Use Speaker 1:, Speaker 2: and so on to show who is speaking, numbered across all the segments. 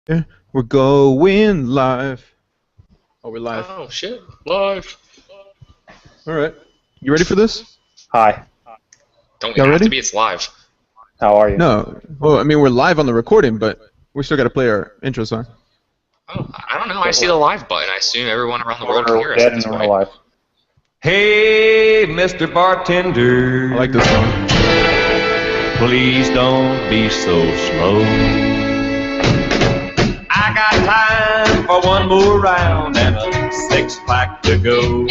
Speaker 1: Yeah, we're going live. Oh, we're live.
Speaker 2: Oh shit, live.
Speaker 1: All right. You ready for this?
Speaker 3: Hi,
Speaker 2: Don't we
Speaker 1: Y'all
Speaker 2: have to
Speaker 1: ready?
Speaker 2: be? It's live.
Speaker 3: how are you?
Speaker 1: No. Well, I mean, we're live on the recording, but we still got to play our intro song.
Speaker 2: Oh, I don't know. I see the live button. I assume everyone around the world can
Speaker 3: We're
Speaker 2: hear us at
Speaker 3: dead in
Speaker 2: this
Speaker 3: real
Speaker 2: point.
Speaker 3: life.
Speaker 4: Hey, Mr. Bartender.
Speaker 1: I like this song.
Speaker 4: Please don't be so slow. I got time for one more round and a six-pack to go.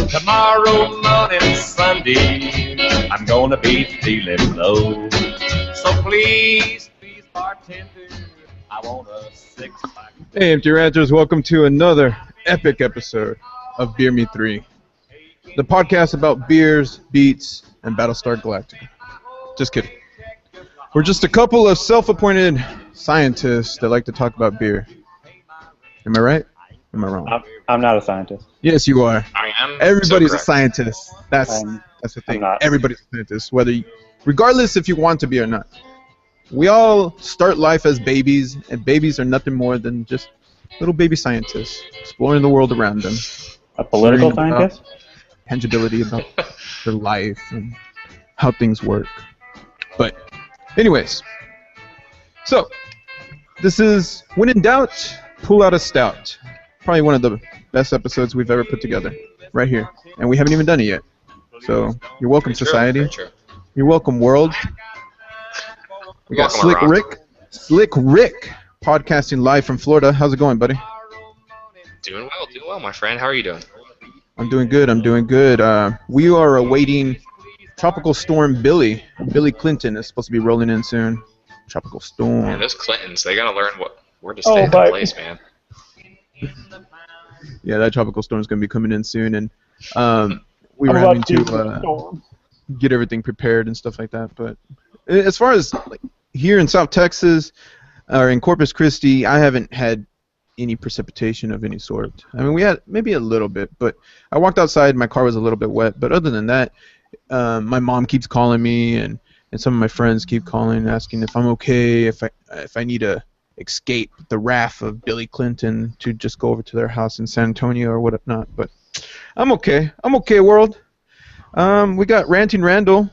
Speaker 4: Tomorrow morning, Sunday, I'm gonna be feeling low. So please, bartender, I want a six-pack.
Speaker 1: Hey, Empty Ranchers, welcome to another epic episode of Beer Me 3, the podcast about beers, beats, and Battlestar Galactica. Just kidding. We're just a couple of self-appointed scientists that like to talk about beer. Am I right? Am I wrong?
Speaker 3: I'm not a scientist.
Speaker 1: Yes, you are.
Speaker 2: I am.
Speaker 1: Everybody's
Speaker 2: so
Speaker 1: a
Speaker 2: correct.
Speaker 1: scientist. That's
Speaker 3: I'm
Speaker 1: the thing.
Speaker 3: not.
Speaker 1: Everybody's a scientist, regardless if you want to be or not. We all start life as babies, and babies are nothing more than just little baby scientists exploring the world around them,
Speaker 3: A political
Speaker 1: learning about
Speaker 3: scientist?
Speaker 1: tangibility about their life and how things work. But, anyways, so this is when in doubt, pull out a stout. Probably one of the best episodes we've ever put together, right here, and we haven't even done it yet. So you're welcome,
Speaker 2: Very true,
Speaker 1: society.
Speaker 2: very true.
Speaker 1: You're welcome, world. We got
Speaker 2: Welcome
Speaker 1: Slick
Speaker 2: around.
Speaker 1: Slick Rick, podcasting live from Florida. How's it going, buddy?
Speaker 2: Doing well, my friend. How are you doing?
Speaker 1: I'm doing good. We are awaiting Tropical Storm Billy. Billy Clinton is supposed to be rolling in soon. Tropical
Speaker 2: Man,
Speaker 1: Storm.
Speaker 2: those Clintons, they gotta learn where to
Speaker 3: Oh,
Speaker 2: stay in
Speaker 3: but-
Speaker 2: place, man.
Speaker 1: Yeah, that Tropical Storm is going to be coming in soon, and we
Speaker 3: I'm
Speaker 1: were
Speaker 3: about
Speaker 1: having to
Speaker 3: storm.
Speaker 1: get everything prepared and stuff like that. But as far as like here in South Texas or in Corpus Christi, I haven't had any precipitation of any sort. I mean, we had maybe a little bit, but I walked outside, my car was a little bit wet. But other than that, my mom keeps calling me, and some of my friends keep calling, asking if I'm okay, if I need to escape the wrath of Billy Clinton to just go over to their house in San Antonio or whatnot. But I'm okay. I'm okay, world. We got Ranting Randall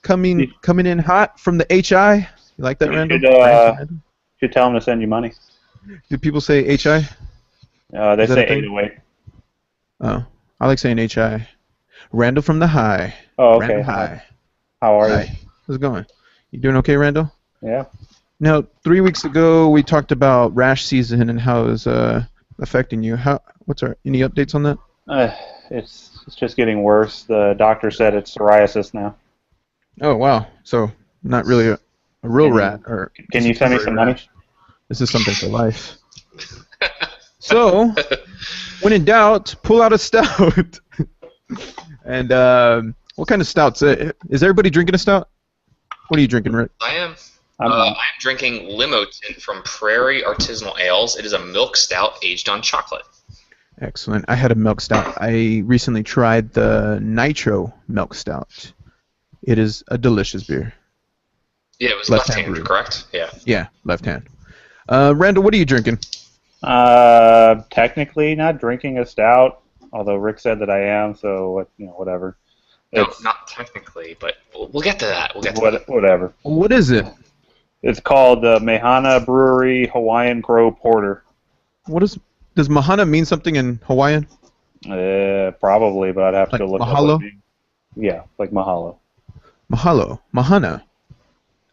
Speaker 1: coming in hot from the HI. You like that,
Speaker 3: You
Speaker 1: Randall?
Speaker 3: should,
Speaker 1: Ranting Randall?
Speaker 3: Should tell him to send you money.
Speaker 1: Do people say HI?
Speaker 3: They
Speaker 1: Is that
Speaker 3: say
Speaker 1: a thing?
Speaker 3: 808.
Speaker 1: Oh, I like saying HI. Randall from the high.
Speaker 3: Oh, okay.
Speaker 1: Randall
Speaker 3: Hi.
Speaker 1: high.
Speaker 3: How are
Speaker 1: Hi. How's it going? You doing okay, Randall?
Speaker 3: you? Yeah.
Speaker 1: Now, 3 weeks ago, we talked about rash season and how it was affecting you. Any updates on that?
Speaker 3: It's just getting worse. The doctor said it's psoriasis now.
Speaker 1: Oh, wow. So, not really a real
Speaker 3: Can you-
Speaker 1: rat. Or
Speaker 3: Can you send me some money?
Speaker 1: This is something for life. So, when in doubt, pull out a stout. And what kind of stouts? Is everybody drinking a stout? What are you drinking, Rick?
Speaker 2: I am.
Speaker 3: I'm
Speaker 2: I'm drinking Limo Tint from Prairie Artisanal Ales. It is a milk stout aged on chocolate.
Speaker 1: Excellent. I had a milk stout. I recently tried the Nitro milk stout. It is a delicious beer.
Speaker 2: Yeah, it was
Speaker 1: Left-hand
Speaker 2: left-handed,
Speaker 1: brew.
Speaker 2: correct? Yeah.
Speaker 1: Yeah, left hand. Randall, what are you drinking?
Speaker 3: technically not drinking a stout, although Rick said that I am, so whatever.
Speaker 2: No,
Speaker 3: It's
Speaker 2: not technically, but we'll get to that. We'll get to that.
Speaker 3: whatever.
Speaker 1: What is it?
Speaker 3: It's called the Mehana Brewery Hawaiian Crow Porter.
Speaker 1: Does Mahana mean something in Hawaiian?
Speaker 3: Probably, but I'd have to
Speaker 1: Like
Speaker 3: go look
Speaker 1: mahalo?
Speaker 3: up. Yeah, like mahalo.
Speaker 1: Mahalo. Mahana.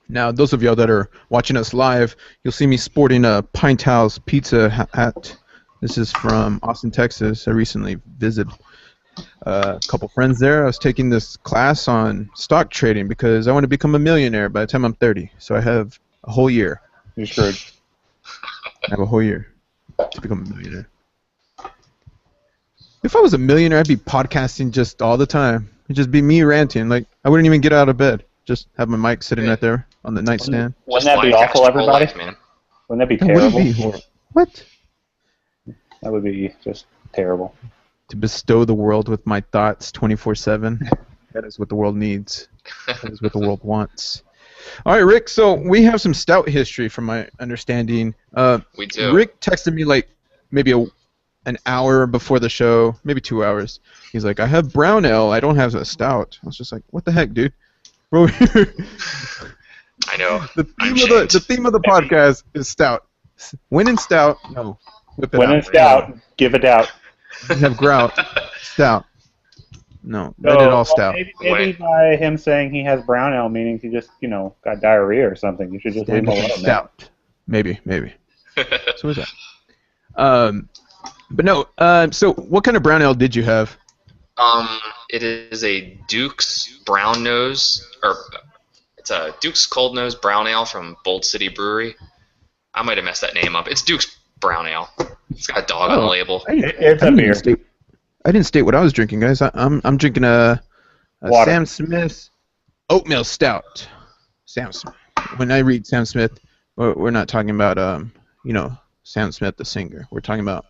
Speaker 1: Now, those of y'all that are watching us live, you'll see me sporting a Pint House Pizza hat. This is from Austin, Texas. I recently visited a couple friends there. I was taking this class on stock trading because I want to become a millionaire by the time I'm 30. So I have a whole year.
Speaker 3: You're screwed.
Speaker 1: I have a whole year to become a millionaire. If I was a millionaire, I'd be podcasting just all the time. It'd just be me ranting. Like, I wouldn't even get out of bed. Just have my mic sitting right there on the nightstand.
Speaker 3: Wouldn't
Speaker 2: Just
Speaker 3: that be
Speaker 2: livecast
Speaker 3: awful,
Speaker 2: your whole
Speaker 3: everybody?
Speaker 2: life, man.
Speaker 3: Wouldn't that be
Speaker 1: That wouldn't
Speaker 3: terrible?
Speaker 1: be horrible. What?
Speaker 3: That would be just terrible.
Speaker 1: To bestow the world with my thoughts 24/7. That is what the world needs. That is what the world wants. All right, Rick. So we have some stout history, from my understanding.
Speaker 2: We do.
Speaker 1: Rick texted me like maybe an hour before the show, maybe 2 hours. He's like, "I have brown ale. I don't have a stout." I was just like, "What the heck, dude?" Bro,
Speaker 2: I know.
Speaker 1: the theme of the podcast is stout. When in stout, no. Whip it
Speaker 3: When
Speaker 1: out.
Speaker 3: in stout, give it out.
Speaker 1: You have grout, stout. No,
Speaker 3: So,
Speaker 1: let it all stout.
Speaker 3: Maybe by him saying he has brown ale, meaning he just, got diarrhea or something. You should just leave him
Speaker 1: Standard
Speaker 3: alone. man.
Speaker 1: stout. Maybe. So what's that? But no. So what kind of brown ale did you have?
Speaker 2: It is a Duke's Brown Nose, or it's a Duke's Cold Nose Brown Ale from Bold City Brewery. I might have messed that name up. It's Duke's Brown Ale. It's got a dog on the label.
Speaker 3: It's a beer.
Speaker 1: I didn't state what I was drinking, guys. I'm drinking a
Speaker 3: Water.
Speaker 1: Sam Smith oatmeal stout. Sam Smith. When I read Sam Smith, we're not talking about Sam Smith the singer. We're talking about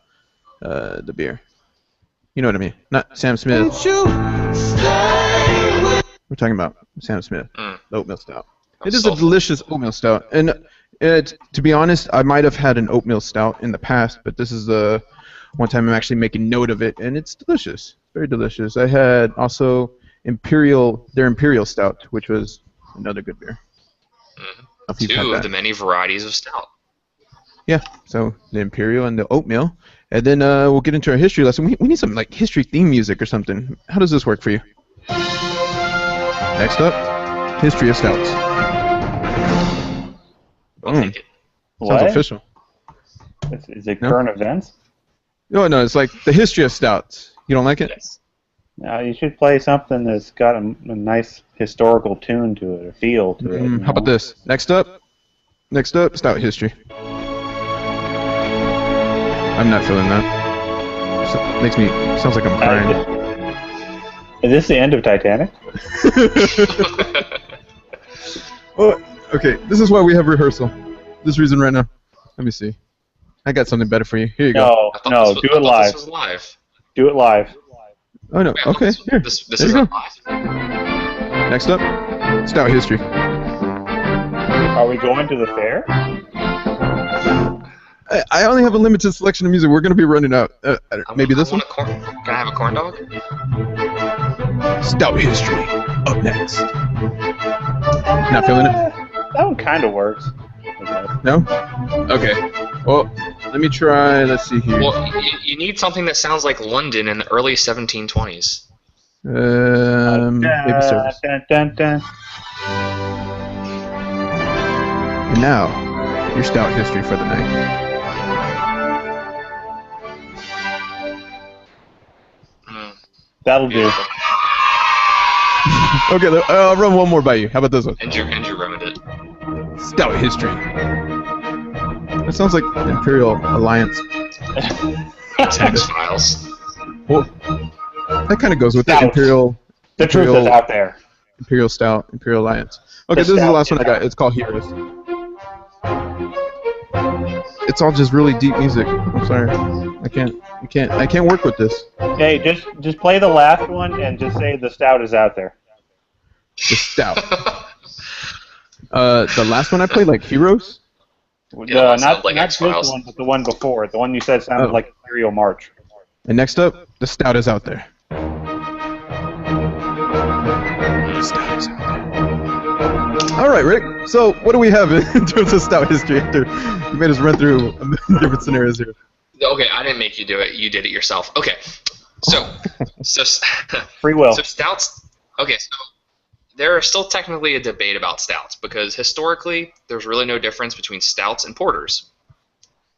Speaker 1: the beer. You know what I mean? Not Sam Smith. We're talking about Sam Smith, the oatmeal stout. It is a delicious oatmeal stout, and to be honest, I might have had an oatmeal stout in the past, but this is the one time I'm actually making note of it, and it's delicious, very delicious. I had also their Imperial Stout, which was another good beer.
Speaker 2: Two of the many varieties of stout.
Speaker 1: Yeah, so the Imperial and the oatmeal, and then we'll get into our history lesson. We need some like history theme music or something. How does this work for you? Next up, history of stouts.
Speaker 2: I'll take it.
Speaker 3: What?
Speaker 1: Sounds official.
Speaker 3: Is it
Speaker 1: No?
Speaker 3: current events?
Speaker 1: No, it's like the history of stouts. You don't like it?
Speaker 2: Yes.
Speaker 3: No, you should play something that's got a nice historical tune to it, or feel to it.
Speaker 1: How about this? Next up, stout history. I'm not feeling that. Sounds like I'm crying.
Speaker 3: Is this the end of Titanic?
Speaker 1: Well, okay, this is why we have rehearsal. This reason right now. Let me see. I got something better for you. Here you go.
Speaker 3: No, do it live.
Speaker 2: This was live.
Speaker 3: Do it live.
Speaker 1: Oh no. Okay. Here.
Speaker 2: This
Speaker 1: There you
Speaker 2: isn't
Speaker 1: go.
Speaker 2: live.
Speaker 1: Next up, stout history.
Speaker 3: Are we going to the fair?
Speaker 1: I only have a limited selection of music. We're gonna be running out. Maybe this one.
Speaker 2: Can I have a corn dog?
Speaker 1: Stout history. Up next. Not feeling it?
Speaker 3: That one kind of works.
Speaker 1: No? Okay. Well, let me try. Let's see here.
Speaker 2: Well, you need something that sounds like London in the early 1720s.
Speaker 1: Baby service.
Speaker 3: Dun, dun, dun.
Speaker 1: And now, your stout history for the night.
Speaker 3: That'll do.
Speaker 1: Okay, I'll run one more by you. How about this one?
Speaker 2: Andrew ruined it.
Speaker 1: Stout history. That sounds like Imperial Alliance.
Speaker 2: Text files.
Speaker 1: Well, that kind of goes with the
Speaker 3: Stout.
Speaker 1: Imperial.
Speaker 3: The truth is out there.
Speaker 1: Imperial Stout, Imperial Alliance. Okay, this is the
Speaker 3: Stout
Speaker 1: last one I got. It's called Heroes. It's all just really deep music. I'm sorry. I can't work with this.
Speaker 3: Hey, just play the last one and just say the stout is out there.
Speaker 1: The Stout. The last one I played, like Heroes.
Speaker 2: Yeah, that
Speaker 3: not
Speaker 2: sounds like
Speaker 3: not this
Speaker 2: X-Files.
Speaker 3: one, but the one before it. The one you said sounded like Imperial March.
Speaker 1: And next up, the Stout is out there. The Stout is out there. All right, Rick. So, what do we have in terms of Stout history? After you made us run through a million different scenarios here.
Speaker 2: Okay, I didn't make you do it. You did it yourself. Okay, so
Speaker 3: Free will.
Speaker 2: so stouts. Okay, so there is still technically a debate about stouts because historically there's really no difference between stouts and porters.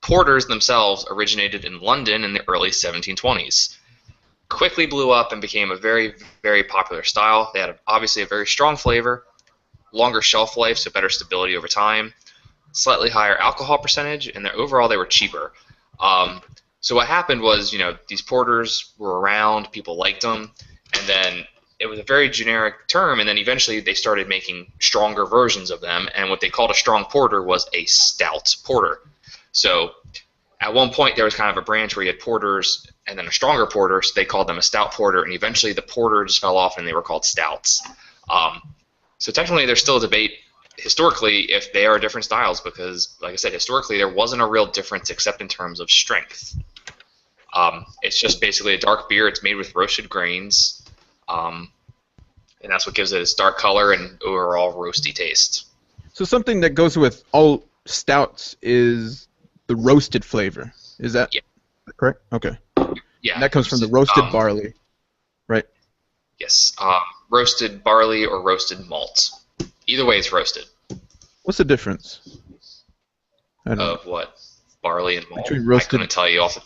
Speaker 2: Porters themselves originated in London in the early 1720s. Quickly blew up and became a very, very popular style. They had obviously a very strong flavor, longer shelf life, so better stability over time, slightly higher alcohol percentage, and overall they were cheaper. So what happened was, these porters were around, people liked them, and then it was a very generic term, and then eventually they started making stronger versions of them, and what they called a strong porter was a stout porter. So at one point there was kind of a branch where you had porters and then a stronger porter, so they called them a stout porter, and eventually the porter just fell off and they were called stouts. So technically there's still a debate historically if they are different styles, because like I said, historically there wasn't a real difference except in terms of strength. It's just basically a dark beer. It's made with roasted grains, and that's what gives it its dark color and overall roasty taste.
Speaker 1: So something that goes with all stouts is the roasted flavor. Is that correct? Okay.
Speaker 2: Yeah.
Speaker 1: And that comes from the roasted barley, right?
Speaker 2: Yes. Roasted barley or roasted malt. Either way, it's roasted.
Speaker 1: What's the difference? I don't know.
Speaker 2: Of what? Barley and malt?
Speaker 1: Between roasted-
Speaker 2: I couldn't tell you off the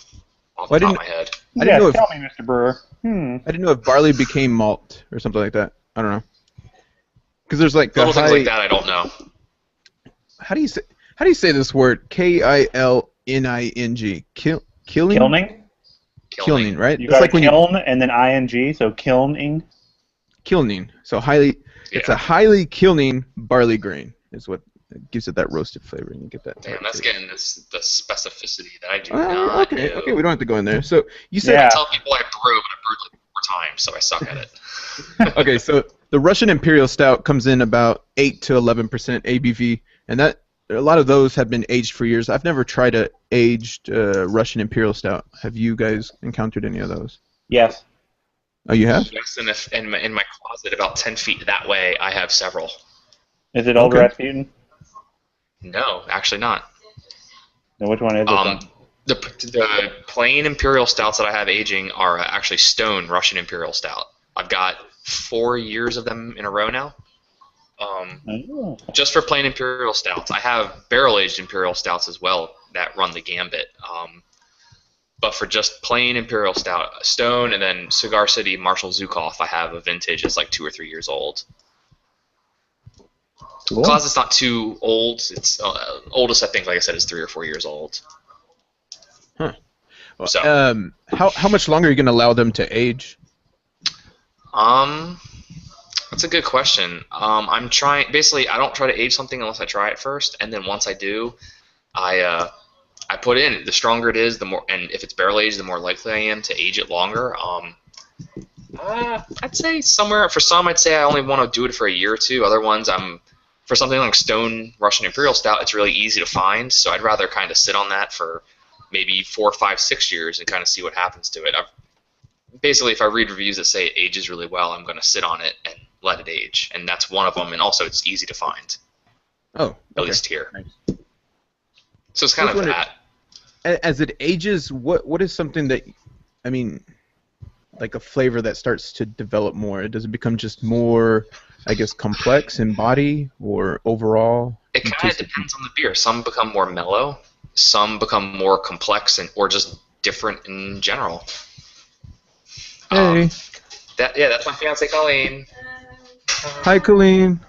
Speaker 2: top of my head.
Speaker 1: I didn't know if,
Speaker 3: tell me, Mr. Brewer.
Speaker 1: I didn't know if barley became malt or something like that. I don't know. Because there's like
Speaker 2: Little
Speaker 1: a high,
Speaker 2: things like that I don't know.
Speaker 1: How do you say this word? Kilning.
Speaker 3: Kilning?
Speaker 1: Kilning, right?
Speaker 3: You
Speaker 1: It's
Speaker 3: got
Speaker 1: like when
Speaker 3: kiln and then ing, so kilning.
Speaker 1: kilning. So highly, it's a highly kilning barley grain is what gives it that roasted flavor, and you get that.
Speaker 2: Damn, that's getting the specificity that I do
Speaker 1: Oh,
Speaker 2: not
Speaker 1: okay,
Speaker 2: know.
Speaker 1: okay, we don't have to go in there. So you said
Speaker 3: Yeah.
Speaker 2: I tell people I brew, but I brewed like 4 times, so I suck at it.
Speaker 1: okay, so the Russian Imperial Stout comes in about 8 to 11% ABV, and that a lot of those have been aged for years. I've never tried a aged Russian Imperial Stout. Have you guys encountered any of those?
Speaker 3: Yes.
Speaker 1: Oh, you have?
Speaker 2: Yes, and in my closet, about 10 feet that way, I have several.
Speaker 3: Is it Old
Speaker 1: Okay.
Speaker 3: Rasputin?
Speaker 2: No, actually not.
Speaker 3: No, which one is it? then?
Speaker 2: The plain Imperial Stouts that I have aging are actually Stone Russian Imperial Stout. I've got 4 years of them in a row now.
Speaker 3: Oh.
Speaker 2: Just for plain Imperial Stouts. I have barrel-aged Imperial Stouts as well that run the gambit. But for just plain Imperial Stout, Stone, and then Cigar City Marshall Zukov, I have a vintage that's like 2 or 3 years old.
Speaker 1: Cool.
Speaker 2: Closet's not too old. It's oldest, I think, like I said, is 3 or 4 years old.
Speaker 1: Huh. Well,
Speaker 2: So.
Speaker 1: How much longer are you going to allow them to age?
Speaker 2: That's a good question. I'm trying. Basically, I don't try to age something unless I try it first, and then once I do, I put in. The stronger it is, the more. And if it's barrel aged, the more likely I am to age it longer. I'd say somewhere for some, I'd say I only want to do it for a year or two. Other ones, for something like Stone Russian Imperial Stout, it's really easy to find. So I'd rather kind of sit on that for maybe 4, 5, 6 years and kind of see what happens to it. Basically, if I read reviews that say it ages really well, I'm going to sit on it and let it age, and that's one of them. And also, it's easy to find.
Speaker 1: Oh, okay.
Speaker 2: At least here.
Speaker 3: Nice.
Speaker 2: So it's kind of that.
Speaker 1: As it ages, what is something that, I mean, like a flavor that starts to develop more? Does it become just more, I guess, complex in body or overall?
Speaker 2: It kind of depends on the beer. Some become more mellow. Some become more complex or just different in general.
Speaker 1: Hey.
Speaker 2: That's my fiance Colleen.
Speaker 1: Hi, Colleen.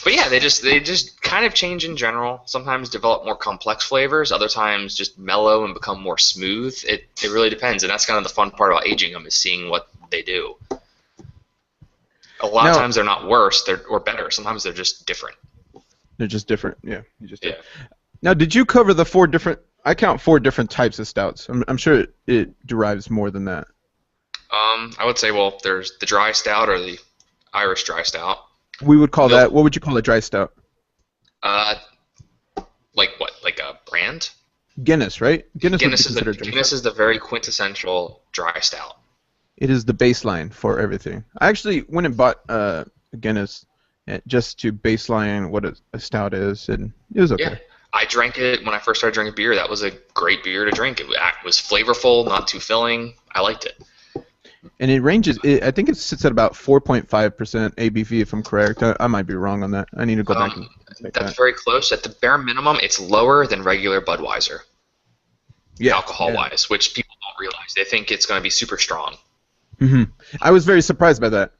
Speaker 2: But yeah, they just kind of change in general. Sometimes develop more complex flavors. Other times just mellow and become more smooth. It really depends, and that's kind of the fun part about aging them is seeing what they do. A lot of times they're not worse, or better. Sometimes they're just different.
Speaker 1: They're just different. Yeah. Now, did you cover the 4 different? I count 4 different types of stouts. I'm sure it derives more than that.
Speaker 2: I would say, well, there's the dry stout or the Irish dry stout.
Speaker 1: We would call that. What would you call a dry stout?
Speaker 2: Like what? Like a brand?
Speaker 1: Guinness, right? Guinness
Speaker 2: is the very quintessential dry stout.
Speaker 1: It is the baseline for everything. I actually went and bought a Guinness just to baseline what a stout is, and it was okay.
Speaker 2: Yeah. I drank it when I first started drinking beer. That was a great beer to drink. It was flavorful, not too filling. I liked it.
Speaker 1: And it ranges. I think it sits at about 4.5% ABV, if I'm correct. I might be wrong on that. I need to go back and check
Speaker 2: that's
Speaker 1: that.
Speaker 2: very close. At the bare minimum, it's lower than regular Budweiser, alcohol-wise, which people don't realize. They think it's going to be super strong.
Speaker 1: Mm-hmm. I was very surprised by that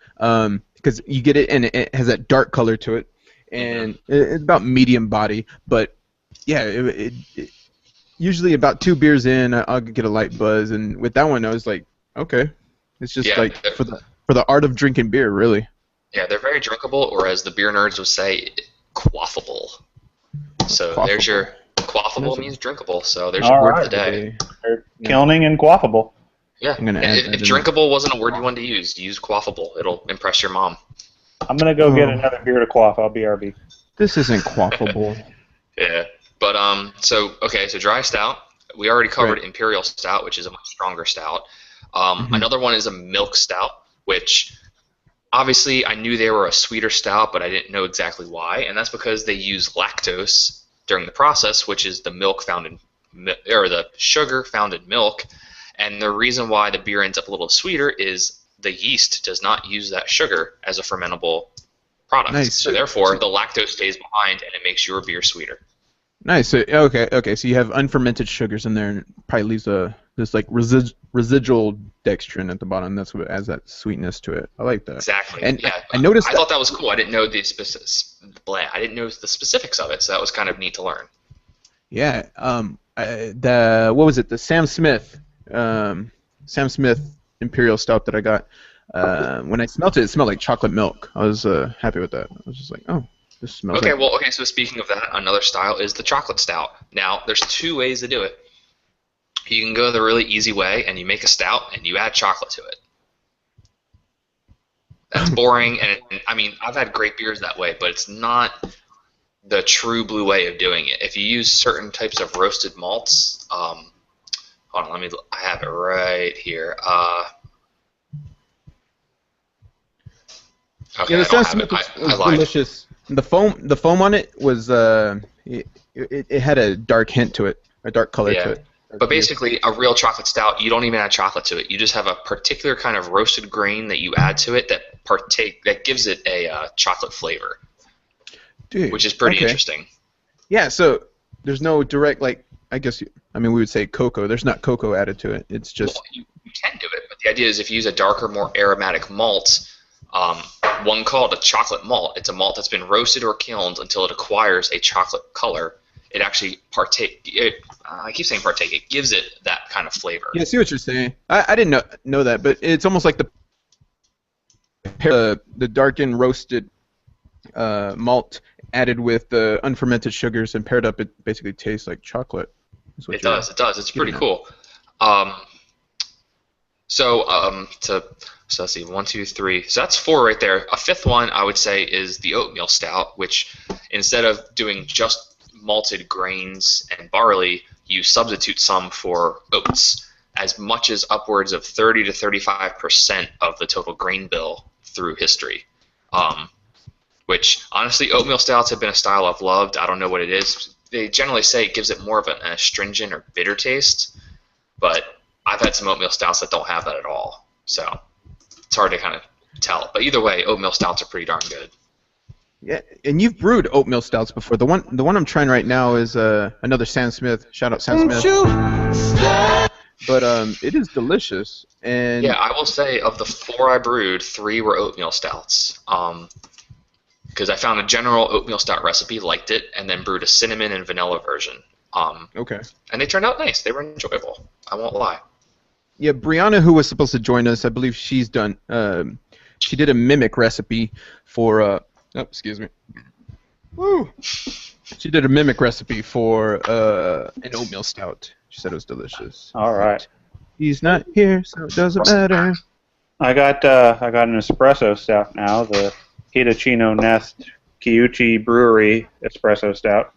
Speaker 1: because you get it, and it has that dark color to it, and it's about medium body. But yeah, it usually about 2 beers in, I'll get a light buzz, and with that one, I was like, okay. It's just like for the art of drinking beer, really.
Speaker 2: Yeah, they're very drinkable, or as the beer nerds would say, quaffable. So there's your quaffable means drinkable. So there's your word of the day.
Speaker 3: Kilning and quaffable.
Speaker 2: Yeah. If drinkable wasn't a word you wanted to use quaffable. It'll impress your mom.
Speaker 3: I'm gonna go get another beer to quaff. I'll BRB.
Speaker 1: This isn't quaffable.
Speaker 2: Yeah. But so dry stout. We already covered imperial stout, which is a much stronger stout. Another one is a milk stout, which obviously I knew they were a sweeter stout, but I didn't know exactly why, and that's because they use lactose during the process, which is the milk found in or the sugar found in milk. And the reason why the beer ends up a little sweeter is the yeast does not use that sugar as a fermentable product.
Speaker 1: Nice.
Speaker 2: So therefore, the lactose stays behind, and it makes your beer sweeter.
Speaker 1: Nice. So, okay. So you have unfermented sugars in there, and it probably leaves this like residual dextrin at the bottom. That's what adds that sweetness to it. I like that.
Speaker 2: Exactly.
Speaker 1: And
Speaker 2: yeah,
Speaker 1: I noticed.
Speaker 2: I thought that was cool. I didn't know the I didn't know the specifics of it, so that was kind of neat to learn.
Speaker 1: Yeah. What was it? The Sam Smith Imperial Stout that I got. When I smelled it, it smelled like chocolate milk. I was happy with that. I was just like, oh, this smells.
Speaker 2: Okay. So speaking of that, another style is the chocolate stout. Now, there's two ways to do it. You can go the really easy way, and you make a stout, and you add chocolate to it. That's boring, and I mean, I've had great beers that way, but it's not the true blue way of doing it. If you use certain types of roasted malts, hold on, I have it right here. Okay,
Speaker 1: yeah, the
Speaker 2: I
Speaker 1: Sam
Speaker 2: don't have
Speaker 1: Smith
Speaker 2: it.
Speaker 1: was
Speaker 2: I lied.
Speaker 1: delicious. The foam on it was it had a dark hint to it, a dark color to it.
Speaker 2: But basically, a real chocolate stout, you don't even add chocolate to it. You just have a particular kind of roasted grain that you add to it that gives it a chocolate flavor,
Speaker 1: Dude,
Speaker 2: which is pretty interesting.
Speaker 1: Yeah, so there's no direct, I guess, we would say cocoa. There's not cocoa added to it. It's just...
Speaker 2: Well, you can do it, but the idea is if you use a darker, more aromatic malt, one called a chocolate malt, it's a malt that's been roasted or kilned until it acquires a chocolate color. It actually I keep saying partake. It gives it that kind of flavor.
Speaker 1: Yeah, I see what you're saying. I didn't know that, but it's almost like the darkened roasted malt added with the unfermented sugars and paired up. It basically tastes like chocolate.
Speaker 2: It does. It's pretty cool. So let's see, 1, 2, 3. So that's 4 right there. A fifth one I would say is the oatmeal stout, which instead of doing just malted grains and barley, you substitute some for oats, as much as upwards of 30 to 35% of the total grain bill through history. Which honestly, oatmeal stouts have been a style I've loved. I don't know what it is. They generally say it gives it more of an astringent or bitter taste, but I've had some oatmeal stouts that don't have that at all. So it's hard to kind of tell. But either way, oatmeal stouts are pretty darn good.
Speaker 1: Yeah, and you've brewed oatmeal stouts before. The one I'm trying right now is another Sam Smith. Shout out Sam Smith. But it is delicious. And
Speaker 2: yeah, I will say of the 4 I brewed, 3 were oatmeal stouts. Because I found a general oatmeal stout recipe, liked it, and then brewed a cinnamon and vanilla version.
Speaker 1: Okay.
Speaker 2: And they turned out nice. They were enjoyable. I won't lie.
Speaker 1: Yeah, Brianna, who was supposed to join us, I believe she's done. She did a mimic recipe for. Excuse me. Woo! She did a mimic recipe for an oatmeal stout. She said it was delicious.
Speaker 3: All right.
Speaker 1: He's not here, so it doesn't matter.
Speaker 3: I got an espresso stout now, the Hitachino Nest Kiuchi Brewery espresso stout.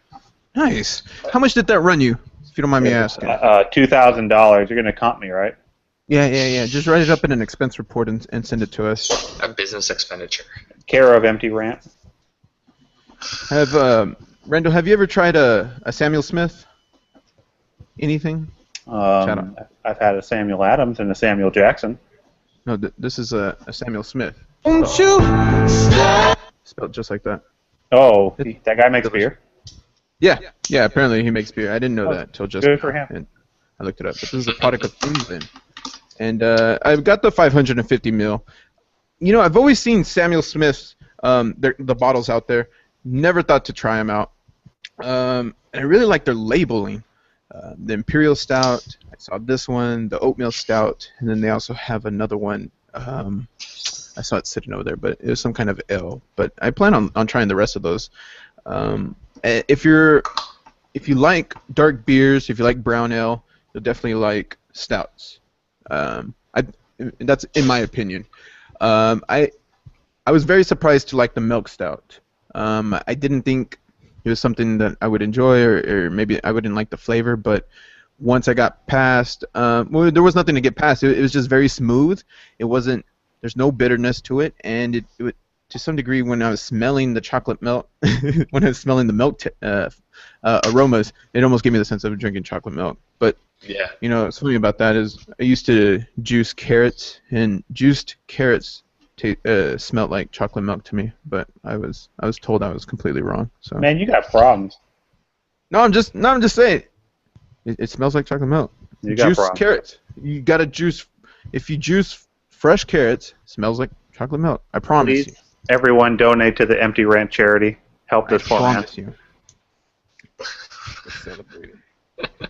Speaker 1: Nice. How much did that run you, if you don't mind me asking?
Speaker 3: $2,000. You're gonna comp me, right?
Speaker 1: Yeah. Just write it up in an expense report and send it to us.
Speaker 2: A business expenditure.
Speaker 3: Care of Empty Rant.
Speaker 1: Randall, have you ever tried a Samuel Smith? Anything?
Speaker 3: I've had a Samuel Adams and a Samuel Jackson.
Speaker 1: No, this is a Samuel Smith. Spelled just like that.
Speaker 3: Oh, that guy makes beer?
Speaker 1: Yeah, apparently he makes beer. I didn't know that till just
Speaker 3: good for him.
Speaker 1: And I looked it up. But this is a product of England. And I've got the 550 ml. You know, I've always seen Samuel Smith's, the bottles out there. Never thought to try them out. And I really like their labeling. The Imperial Stout, I saw this one, the Oatmeal Stout, and then they also have another one. I saw it sitting over there, but it was some kind of ale. But I plan on trying the rest of those. If you like dark beers, if you like brown ale, you'll definitely like stouts. That's in my opinion. I I was very surprised to like the milk stout. I didn't think it was something that I would enjoy, or maybe I wouldn't like the flavor. But once I got past, well, there was nothing to get past. It was just very smooth. It wasn't. There's no bitterness to it, and it to some degree, when I was smelling the chocolate milk, when I was smelling the milk aromas, it almost gave me the sense of drinking chocolate milk. But
Speaker 2: Yeah.
Speaker 1: you know, something about that is I used to juice carrots, and juiced carrots smelled like chocolate milk to me. But I was told I was completely wrong. So
Speaker 3: Man, you got problems.
Speaker 1: I'm just saying, it smells like chocolate milk.
Speaker 3: You got
Speaker 1: Juice
Speaker 3: problems.
Speaker 1: carrots. You gotta juice. If you juice fresh carrots, it smells like chocolate milk. I promise you.
Speaker 3: Please, everyone donate to the Empty Rant charity. Help this poor man.
Speaker 1: promise you.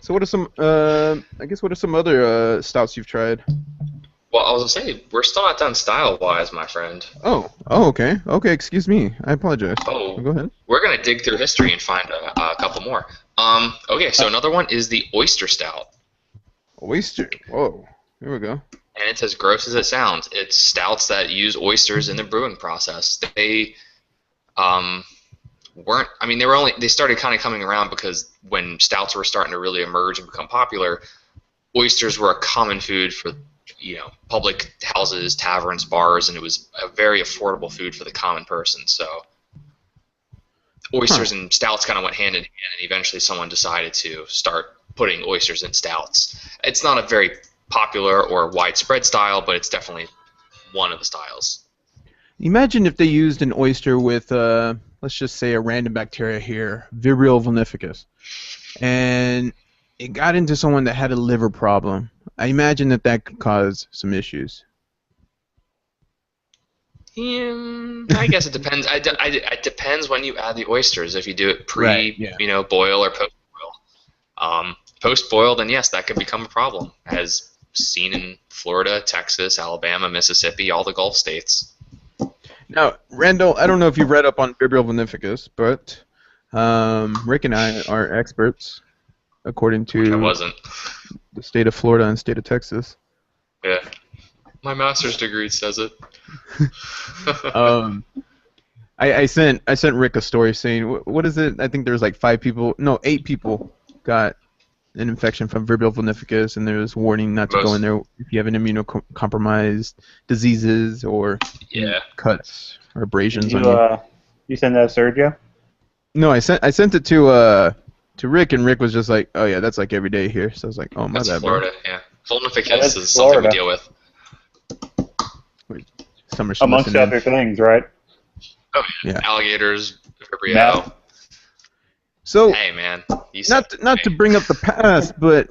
Speaker 1: So what are some? I guess what are some other stouts you've tried?
Speaker 2: Well, I was gonna say we're still not done style-wise, my friend.
Speaker 1: Oh, okay. Excuse me. I apologize.
Speaker 2: Oh,
Speaker 1: Go ahead.
Speaker 2: we're gonna dig through history and find a couple more. Okay, so another one is the oyster stout,
Speaker 1: Oyster. Whoa. Here we go.
Speaker 2: and it's as gross as it sounds. It's stouts that use oysters in the brewing process. They weren't. I mean, they started kind of coming around because when stouts were starting to really emerge and become popular, oysters were a common food for public houses, taverns, bars, and it was a very affordable food for the common person. So oysters and stouts kind of went hand in hand, and eventually someone decided to start putting oysters in stouts. It's not a very popular or widespread style, but it's definitely one of the styles.
Speaker 1: Imagine if they used an oyster with, let's just say, a random bacteria here, Vibrio vulnificus, and it got into someone that had a liver problem. I imagine that could cause some issues.
Speaker 2: I guess it depends. It depends when you add the oysters. If you do it
Speaker 1: Right, yeah.
Speaker 2: boil or post boil. Post boil, then yes, that could become a problem, as seen in Florida, Texas, Alabama, Mississippi, all the Gulf states.
Speaker 1: Now, Randall, I don't know if you've read up on Vibrio vulnificus, but Rick and I are experts, according to
Speaker 2: I wasn't.
Speaker 1: the state of Florida and state of Texas.
Speaker 2: Yeah. My master's degree says it.
Speaker 1: I sent Rick a story saying, what is it? I think there's like 8 people got an infection from Vibrio vulnificus, and there's warning not to go in there if you have an immunocompromised diseases or cuts or abrasions on you.
Speaker 3: You send that to Sergio?
Speaker 1: No, I sent it to Rick, and Rick was just like, oh yeah, that's like every day here. So I was like, oh my
Speaker 2: That's
Speaker 1: bad,
Speaker 2: Florida, yeah. Vulnificus
Speaker 3: that's
Speaker 2: is something we
Speaker 3: Florida.
Speaker 2: deal with.
Speaker 1: bro. Summer should
Speaker 3: Amongst
Speaker 1: listen in.
Speaker 3: other things, right?
Speaker 2: Oh yeah.
Speaker 1: Yeah.
Speaker 2: Alligators, Vibrio.
Speaker 3: Meth.
Speaker 1: So
Speaker 2: Hey man. You said
Speaker 1: not to bring up the past, but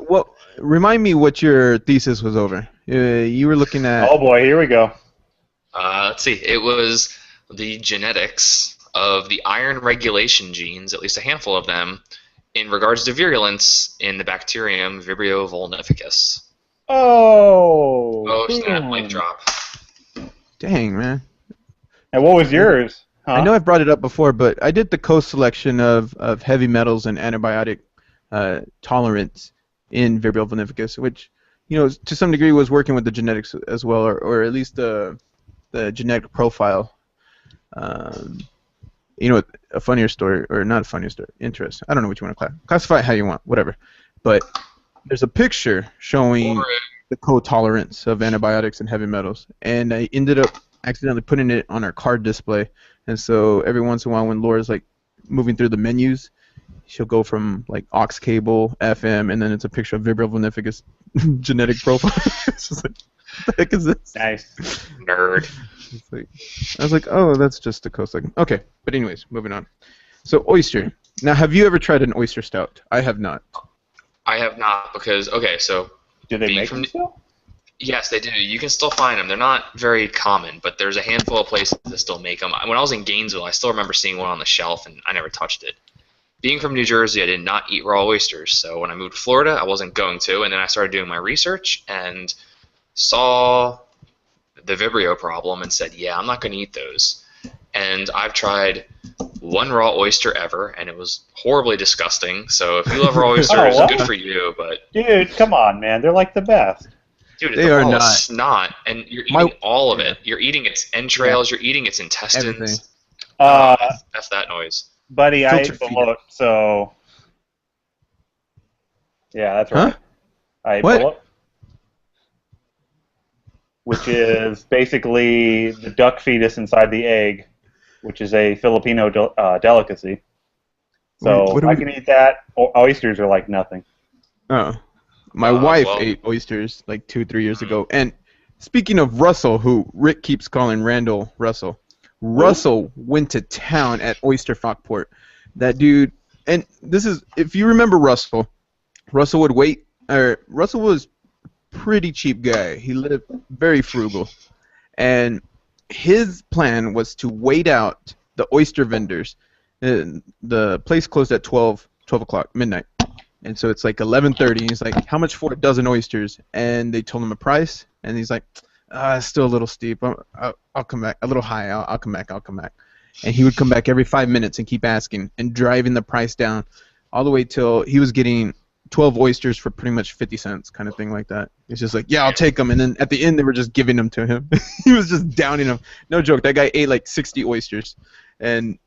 Speaker 1: remind me what your thesis was over. You were looking at.
Speaker 3: Oh boy, here we go.
Speaker 2: Let's see. It was the genetics of the iron regulation genes, at least a handful of them, in regards to virulence in the bacterium Vibrio vulnificus.
Speaker 3: Oh.
Speaker 2: Oh, snap, mic drop.
Speaker 1: Dang, man.
Speaker 3: And what was yours? Huh?
Speaker 1: I know I've brought it up before, but I did the co-selection of heavy metals and antibiotic tolerance in Vibrio vulnificus, which, to some degree was working with the genetics as well, or at least the genetic profile. A funnier story, or not a funnier story, interesting. I don't know what you want to classify it how you want, whatever. But there's a picture showing the co-tolerance of antibiotics and heavy metals, and I ended up accidentally putting it on our card display. And so every once in a while, when Laura's like moving through the menus, she'll go from like aux cable, FM, and then it's a picture of Vibrio vulnificus genetic profile. It's just like, what the heck is this?
Speaker 3: Nice.
Speaker 2: Nerd.
Speaker 1: It's like, I was like, oh, that's just a co-selection. Okay, but anyways, moving on. So oyster. Now, have you ever tried an oyster stout? I have not.
Speaker 2: I have not because so
Speaker 3: Do they
Speaker 2: Being
Speaker 3: make
Speaker 2: from
Speaker 3: them still?
Speaker 2: yes, they do. You can still find them. They're not very common, but there's a handful of places that still make them. When I was in Gainesville, I still remember seeing one on the shelf, and I never touched it. Being from New Jersey, I did not eat raw oysters, so when I moved to Florida, I wasn't going to, and then I started doing my research and saw the Vibrio problem and said, yeah, I'm not going to eat those. And I've tried one raw oyster ever, and it was horribly disgusting. So if you love raw oysters,
Speaker 3: what?
Speaker 2: good for you. But
Speaker 3: Dude, come on, man. They're like the best.
Speaker 2: Dude,
Speaker 1: They
Speaker 2: the
Speaker 1: are
Speaker 2: ball
Speaker 1: not.
Speaker 2: is snot, and you're eating
Speaker 1: My-
Speaker 2: all of it. You're eating its entrails. You're eating its intestines.
Speaker 1: Everything.
Speaker 2: F that noise.
Speaker 3: Buddy, I
Speaker 1: Filter
Speaker 3: ate
Speaker 1: feeder.
Speaker 3: bullet, so yeah, that's
Speaker 1: Huh?
Speaker 3: right. I ate
Speaker 1: What?
Speaker 3: bullet, which is basically the duck fetus inside the egg, which is a Filipino delicacy. So
Speaker 1: What do
Speaker 3: I
Speaker 1: we-
Speaker 3: can eat that. Oysters are like nothing.
Speaker 1: Oh, my wife
Speaker 2: well-
Speaker 1: ate oysters like 2-3 years ago. And speaking of Russell, who Rick keeps calling Randall Russell, Russell went to town at Oyster Rockport. That dude, and this is if you remember Russell. Russell would wait. Russell was pretty cheap guy. He lived very frugal, and his plan was to wait out the oyster vendors. The place closed at 12 o'clock, midnight. And so it's like 11:30. He's like, "How much for a dozen oysters?" And they told him a price, and he's like, "It's still a little steep. I'll come back. A little high. I'll come back. I'll come back." And he would come back every 5 minutes and keep asking and driving the price down, all the way till he was getting 12 oysters for pretty much 50 cents, kind of thing like that. It's just like, "Yeah, I'll take them." And then at the end, they were just giving them to him. He was just downing them. No joke. That guy ate like 60 oysters, and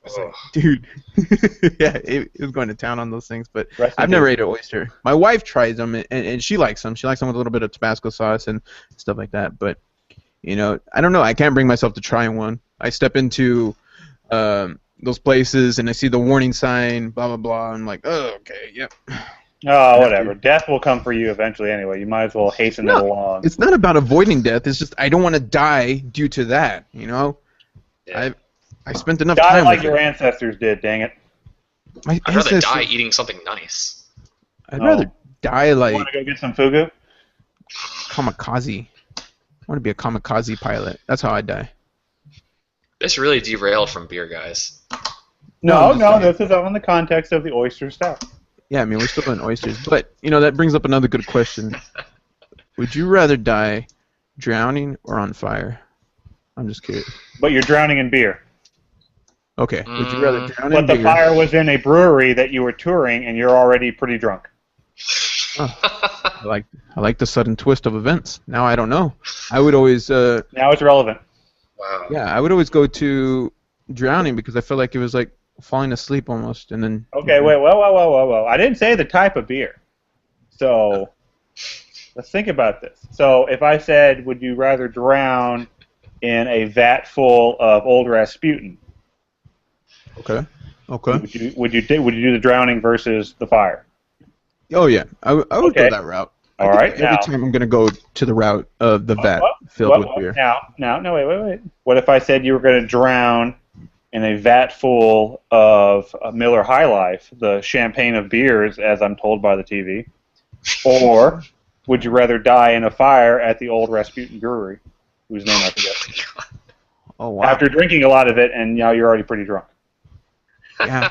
Speaker 1: it's like, dude, yeah, he was going to town on those things. But
Speaker 3: Rest in
Speaker 1: I've never
Speaker 3: peace.
Speaker 1: ate an oyster. My wife tries them, and she likes them. She likes them with a little bit of Tabasco sauce and stuff like that. But, I don't know. I can't bring myself to try one. I step into those places, and I see the warning sign, blah, blah, blah. I'm like, oh, okay, yep.
Speaker 3: Oh, whatever. Death will come for you eventually anyway. You might as well hasten it
Speaker 1: No,
Speaker 3: along.
Speaker 1: It's not about avoiding death. It's just I don't want to die due to that,
Speaker 2: Yeah.
Speaker 1: I spent enough
Speaker 3: Die
Speaker 1: time
Speaker 3: like
Speaker 1: with
Speaker 3: your
Speaker 1: it.
Speaker 3: ancestors did, dang it.
Speaker 1: My
Speaker 2: I'd rather
Speaker 1: ancestors-
Speaker 2: die eating something nice.
Speaker 1: I'd rather die like
Speaker 3: Want to go get some fugu?
Speaker 1: kamikaze. I want to be a kamikaze pilot. That's how I die.
Speaker 2: This really derailed from beer, guys.
Speaker 3: No,
Speaker 1: I'm just saying.
Speaker 3: this is all in the context of the oyster stout.
Speaker 1: Yeah, I mean, we're still doing oysters. But, that brings up another good question. Would you rather die drowning or on fire? I'm just curious.
Speaker 3: But you're drowning in beer.
Speaker 1: Okay. Would you rather drown in
Speaker 3: But the
Speaker 1: beer?
Speaker 3: fire was in a brewery that you were touring, and you're already pretty drunk.
Speaker 1: I like the sudden twist of events. Now I don't know. I would always
Speaker 3: Now it's relevant.
Speaker 2: Wow.
Speaker 1: yeah, I would always go to drowning because I felt like it was like falling asleep almost, and then
Speaker 3: Okay, wait, whoa. I didn't say the type of beer. So let's think about this. So if I said, would you rather drown in a vat full of old Rasputin?
Speaker 1: Okay.
Speaker 3: Would you do the drowning versus the fire?
Speaker 1: Oh yeah, I would
Speaker 3: Okay.
Speaker 1: go that route.
Speaker 3: All
Speaker 1: I think
Speaker 3: right,
Speaker 1: Every
Speaker 3: now-
Speaker 1: time I'm gonna go to the route of the vat filled with beer.
Speaker 3: Now, wait. What if I said you were going to drown in a vat full of Miller High Life, the champagne of beers, as I'm told by the TV? Or would you rather die in a fire at the old Rasputin Brewery, whose name I forget?
Speaker 1: Oh wow.
Speaker 3: After drinking a lot of it, and now you're already pretty drunk.
Speaker 1: Yeah,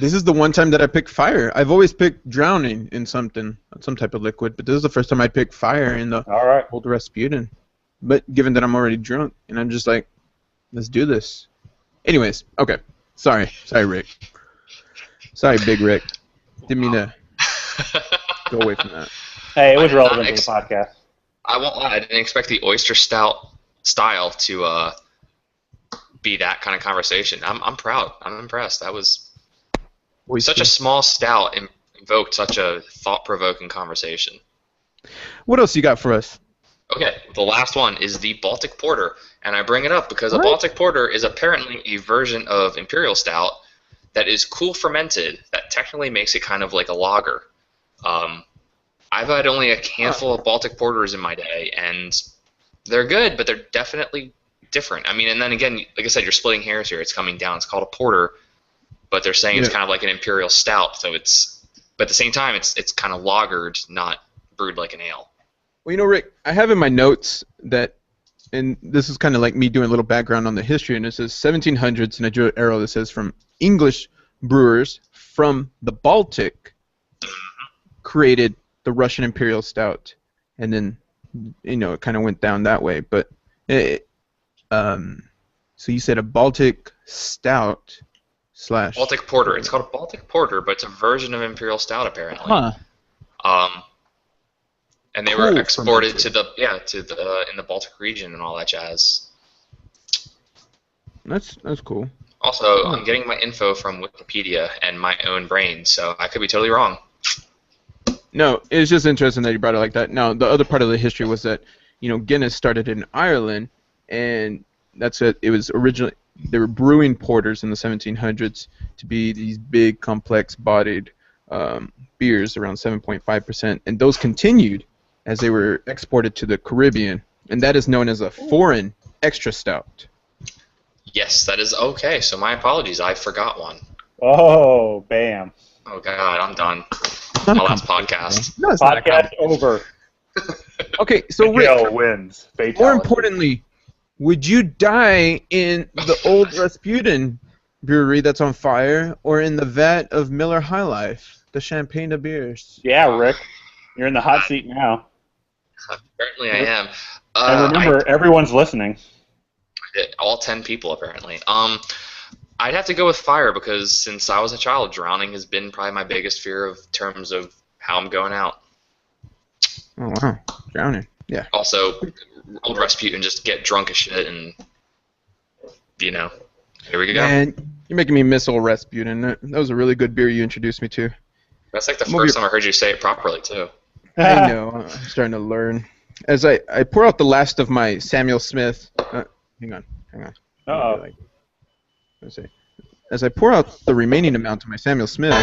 Speaker 1: This is the one time that I picked fire. I've always picked drowning in some type of liquid, but this is the first time I picked fire in the
Speaker 3: All right.
Speaker 1: old Rasputin. But given that I'm already drunk, and I'm just like, let's do this. Anyways, okay. Sorry, Rick. Sorry, Big Rick. Didn't mean to go away from that.
Speaker 3: Hey, it was
Speaker 2: I did
Speaker 3: relevant
Speaker 2: not
Speaker 3: to the podcast.
Speaker 2: I won't lie. I didn't expect the oyster stout style to be that kind of conversation. I'm proud. I'm impressed. That was such a small stout invoked such a thought-provoking conversation.
Speaker 1: What else you got for us?
Speaker 2: Okay, the last one is the Baltic Porter, and I bring it up because
Speaker 1: What?
Speaker 2: a Baltic Porter is apparently a version of Imperial Stout that is cool fermented that technically makes it kind of like a lager. I've had only a handful of Baltic Porters in my day, and they're good, but they're definitely different. I mean, and then again, like I said, you're splitting hairs here. It's coming down. It's called a porter, but they're saying it's
Speaker 1: Yeah.
Speaker 2: kind of like an Imperial Stout, so but at the same time, it's kind of lagered, not brewed like an ale.
Speaker 1: Well, Rick, I have in my notes that, and this is kind of like me doing a little background on the history, and it says 1700s, and I drew an arrow that says from English brewers from the Baltic created the Russian Imperial Stout, and then, it kind of went down that way. But, so you said a Baltic Stout /
Speaker 2: Baltic Porter. It's called a Baltic Porter, but it's a version of Imperial Stout apparently.
Speaker 1: Huh.
Speaker 2: And they were exported to the in the Baltic region and all that jazz.
Speaker 1: That's cool.
Speaker 2: Also, I'm getting my info from Wikipedia and my own brain, so I could be totally wrong.
Speaker 1: No, it's just interesting that you brought it like that. Now, the other part of the history was that, Guinness started in Ireland, and that's it. It was originally, they were brewing porters in the 1700s to be these big, complex-bodied beers around 7.5%, and those continued as they were exported to the Caribbean, and that is known as a foreign extra stout.
Speaker 2: Yes, that is okay. So my apologies. I forgot one.
Speaker 3: Oh, bam.
Speaker 2: Oh, God, I'm done. My last podcast.
Speaker 1: No, it's not a
Speaker 3: Podcast over.
Speaker 1: Okay, so Rick,
Speaker 3: Miguel wins. Fatality.
Speaker 1: more importantly, would you die in the old Rasputin brewery that's on fire, or in the vat of Miller High Life, the champagne of beers?
Speaker 3: Yeah, Rick. You're in the hot seat now.
Speaker 2: Apparently I am.
Speaker 3: And remember, everyone's listening.
Speaker 2: All 10 people, apparently. I'd have to go with fire because since I was a child, drowning has been probably my biggest fear of terms of how I'm going out.
Speaker 1: Oh, wow. Drowning. Yeah.
Speaker 2: Also, old Rasputin, just get drunk as shit and, here we go.
Speaker 1: Man, you're making me miss old Rasputin. That was a really good beer you introduced me to.
Speaker 2: That's like the first time I heard you say it properly, too.
Speaker 1: I know. I'm starting to learn. As I pour out the last of my Samuel Smith... hang on.
Speaker 3: Uh-oh.
Speaker 1: Let's see. As I pour out the remaining amount of my Samuel Smith,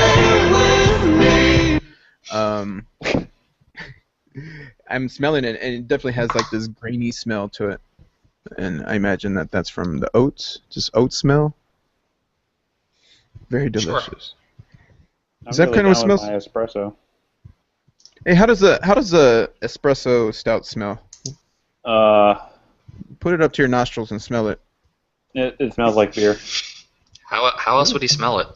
Speaker 1: I'm smelling it, and it definitely has like this grainy smell to it. And I imagine that that's from the oats, just oat smell. Very delicious.
Speaker 3: Sure.
Speaker 1: Is that kind of what smells?
Speaker 3: My espresso.
Speaker 1: Hey, how does a espresso stout smell? Put it up to your nostrils and smell it.
Speaker 3: It smells like beer.
Speaker 2: How else would he smell it?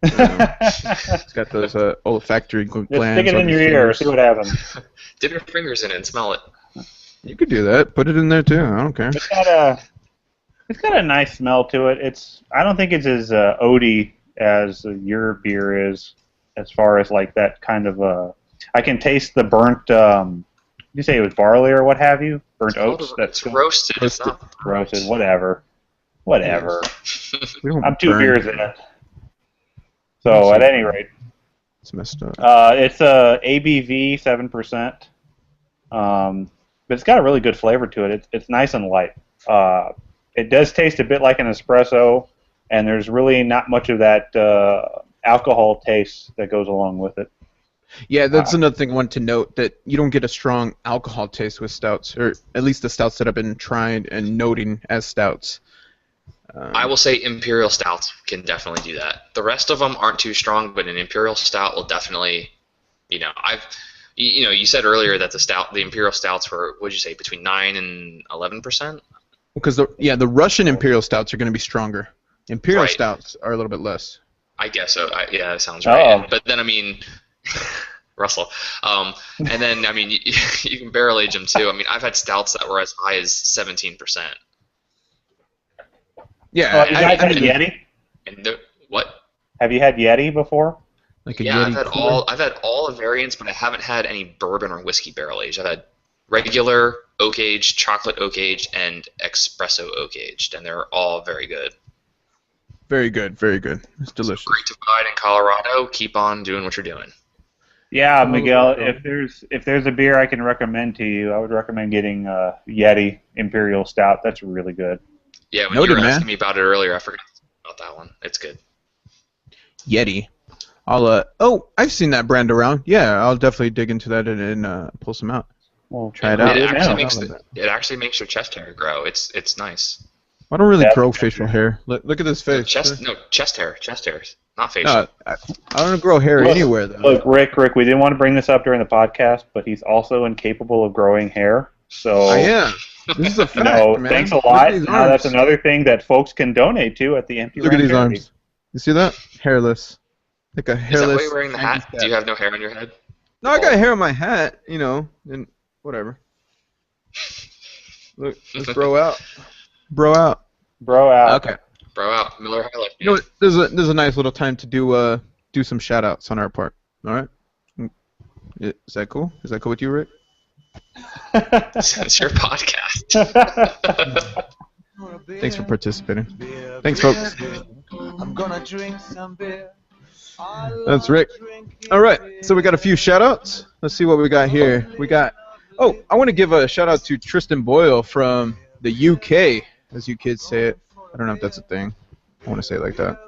Speaker 1: It's got those olfactory glands.
Speaker 3: Just stick it in your ear, see what happens.
Speaker 2: Dip your fingers in it and smell it.
Speaker 1: You could do that. Put it in there too. I don't care.
Speaker 3: It's got a nice smell to it. I don't think it's as oaty as your beer is, as far as like that kind of I can taste the burnt. You say it was barley or what have you? Burnt oats.
Speaker 2: It's roasted. It's not
Speaker 3: roasted. Whatever. I'm 2
Speaker 1: burn
Speaker 3: beers in it. So at any rate,
Speaker 1: it's messed up.
Speaker 3: it's a ABV 7%, but it's got a really good flavor to it. It's nice and light. It does taste a bit like an espresso, and there's really not much of that alcohol taste that goes along with it.
Speaker 1: Yeah, that's another thing I want to note, that you don't get a strong alcohol taste with stouts, or at least the stouts that I've been trying and noting as stouts.
Speaker 2: I will say imperial stouts can definitely do that. The rest of them aren't too strong, but an imperial stout will definitely, you said earlier that the imperial stouts were, what'd you say, between 9 and 11%?
Speaker 1: Because the Russian imperial stouts are going to be stronger. Imperial stouts are a little bit less.
Speaker 2: I guess so. Yeah, that sounds right. But then Russell. And then you can barrel age them too. I've had stouts that were as high as 17%.
Speaker 1: Yeah.
Speaker 3: Have you guys had Yeti?
Speaker 2: And what?
Speaker 3: Have you had Yeti before?
Speaker 1: Like a
Speaker 2: yeah,
Speaker 1: Yeti
Speaker 2: I've had all the variants, but I haven't had any bourbon or whiskey barrel aged. I've had regular oak aged, chocolate oak aged, and espresso oak aged, and they're all very good.
Speaker 1: Very good, very good. It's delicious.
Speaker 2: Great to find in Colorado. Keep on doing what you're doing.
Speaker 3: Yeah, Miguel. If there's a beer I can recommend to you, I would recommend getting Yeti Imperial Stout. That's really good.
Speaker 2: Yeah, when you were asking me about it earlier, I forgot about that one. It's good.
Speaker 1: Yeti. I've seen that brand around. Yeah, I'll definitely dig into that and pull some out.
Speaker 3: Well,
Speaker 1: try it out.
Speaker 2: It actually makes your chest hair grow. It's nice.
Speaker 1: I don't really grow facial hair. Look at this face.
Speaker 2: Chest hair, not facial.
Speaker 1: No, I don't grow hair anywhere though.
Speaker 3: Look, Rick, we didn't want to bring this up during the podcast, but he's also incapable of growing hair. So
Speaker 1: I am. This is a fact, man.
Speaker 3: Thanks a lot. Now that's another thing that folks can donate to at the Empty
Speaker 1: Look at these
Speaker 3: charity.
Speaker 1: arms. You see that? Hairless. Like a hairless.
Speaker 2: Is that why you're wearing the hat? Do you have no hair on your head?
Speaker 1: No, I got hair on my hat. And whatever. Look, let's bro out. Bro out.
Speaker 3: Bro out.
Speaker 1: Okay.
Speaker 2: Bro out. Miller High Life.
Speaker 1: You know what? There's a nice little time to do some shout outs on our part. All right. Is that cool? Is that cool with you, Rick?
Speaker 2: It's your podcast.
Speaker 1: Thanks for participating. Thanks, folks.
Speaker 5: I'm gonna drink some beer.
Speaker 1: That's Rick. All right, so we got a few shout-outs. Let's see what we got here. We got... Oh, I want to give a shout-out to Tristan Boyle from the UK, as you kids say it. I don't know if that's a thing. I want to say it like that.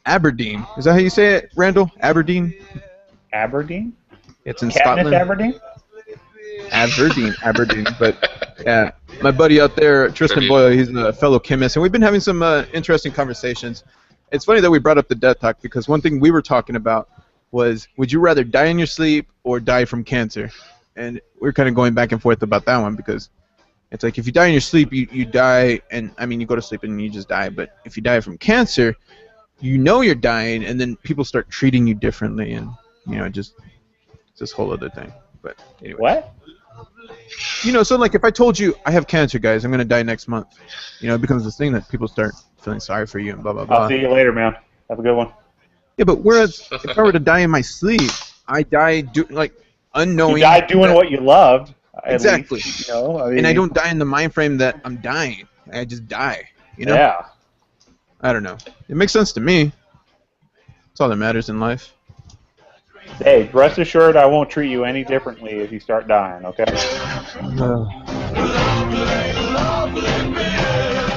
Speaker 1: Aberdeen. Is that how you say it, Randall? Aberdeen?
Speaker 3: Aberdeen?
Speaker 1: It's in
Speaker 3: Katniss
Speaker 1: Scotland.
Speaker 3: Aberdeen?
Speaker 1: Aberdeen. But yeah, my buddy out there, Tristan Boyle, he's a fellow chemist, and we've been having some interesting conversations. It's funny that we brought up the death talk because one thing we were talking about was, would you rather die in your sleep or die from cancer? And we're kind of going back and forth about that one because it's like if you die in your sleep, you die, and I mean you go to sleep and you just die. But if you die from cancer, you know you're dying, and then people start treating you differently, and just it's this whole other thing. But anyway.
Speaker 3: What?
Speaker 1: So like if I told you I have cancer, guys, I'm gonna die next month, it becomes this thing that people start feeling sorry for you and blah blah blah.
Speaker 3: I'll see you later, man. Have a good one.
Speaker 1: Yeah, but whereas if I were to die in my sleep, I die unknowing.
Speaker 3: You died doing what you loved.
Speaker 1: Exactly.
Speaker 3: Least, I mean,
Speaker 1: and I don't die in the mind frame that I'm dying. I just die.
Speaker 3: Yeah.
Speaker 1: I don't know. It makes sense to me. That's all that matters in life.
Speaker 3: Hey, rest assured I won't treat you any differently if you start dying, okay?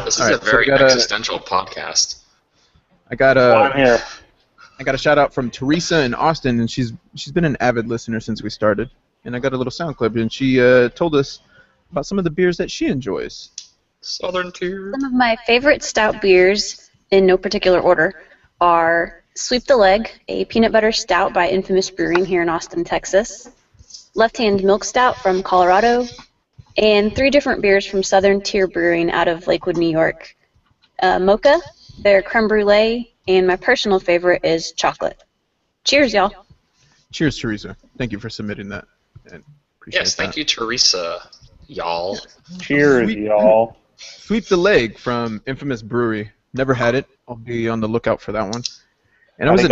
Speaker 2: This is a very existential podcast.
Speaker 3: I'm here.
Speaker 1: I got a shout out from Teresa in Austin, and she's been an avid listener since we started. And I got a little sound clip, and she told us about some of the beers that she enjoys.
Speaker 2: Southern Tier.
Speaker 6: Some of my favorite stout beers, in no particular order, are Sweep the Leg, a peanut butter stout by Infamous Brewing here in Austin, Texas, Left Hand Milk Stout from Colorado, and 3 different beers from Southern Tier Brewing out of Lakewood, New York. Mocha, their creme brulee, and my personal favorite is chocolate. Cheers, y'all.
Speaker 1: Cheers, Teresa. Thank you for submitting that. And
Speaker 2: yes, thank you, Teresa, y'all.
Speaker 3: Cheers, y'all.
Speaker 1: Sweep the Leg from Infamous Brewery. Never had it. I'll be on the lookout for that one. And I was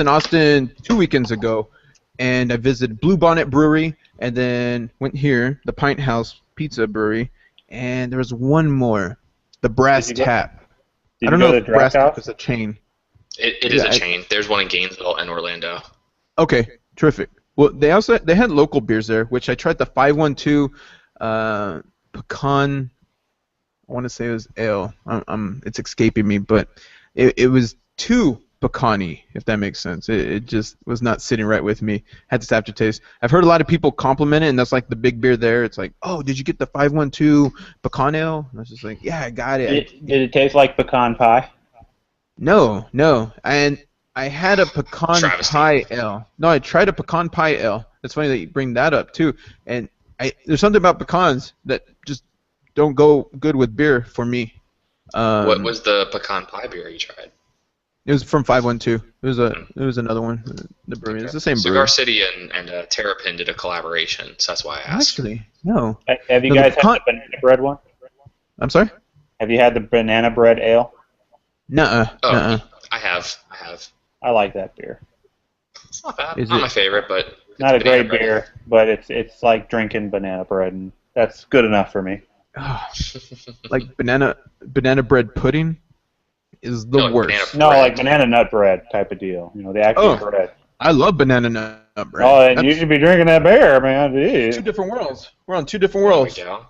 Speaker 1: in Austin 2 weekends ago, and I visited Blue Bonnet Brewery, and then went here, the Pint House Pizza Brewery, and there was one more, the Brass Tap. I don't know if Brass Tap is a chain.
Speaker 2: It is a chain. There's one in Gainesville and Orlando.
Speaker 1: Okay, terrific. Well, they had local beers there, which I tried the 512 pecan. I want to say it was ale. It's escaping me, but it was too pecan-y, if that makes sense. It just was not sitting right with me. Had this aftertaste. I've heard a lot of people compliment it, and that's like the big beer there. It's like, oh, did you get the 512 pecan ale? And I was just like, yeah, I got it.
Speaker 3: Did it taste like pecan pie?
Speaker 1: No. And I had a pecan pie ale. No, I tried a pecan pie ale. It's funny that you bring that up, too. And there's something about pecans that just don't go good with beer for me.
Speaker 2: What was the pecan pie beer you tried?
Speaker 1: It was from 512. It was another one. The brewery. It's the same brewery.
Speaker 2: Cigar City and Terrapin did a collaboration, so that's why I asked.
Speaker 1: Actually, no.
Speaker 3: Have you guys had the banana bread one?
Speaker 1: I'm sorry?
Speaker 3: Have you had the banana bread ale?
Speaker 1: Nuh-uh.
Speaker 2: I have.
Speaker 3: I like that beer.
Speaker 2: It's not bad. Not my favorite, but
Speaker 3: not a great beer, but it's like drinking banana bread, and that's good enough for me.
Speaker 1: Like banana bread pudding is the worst.
Speaker 3: No, like banana nut bread type of deal. The actual bread.
Speaker 1: I love banana nut bread.
Speaker 3: Oh, and you should be drinking that beer, man. Jeez.
Speaker 1: 2 different worlds. We're on 2 different worlds.
Speaker 2: There we go.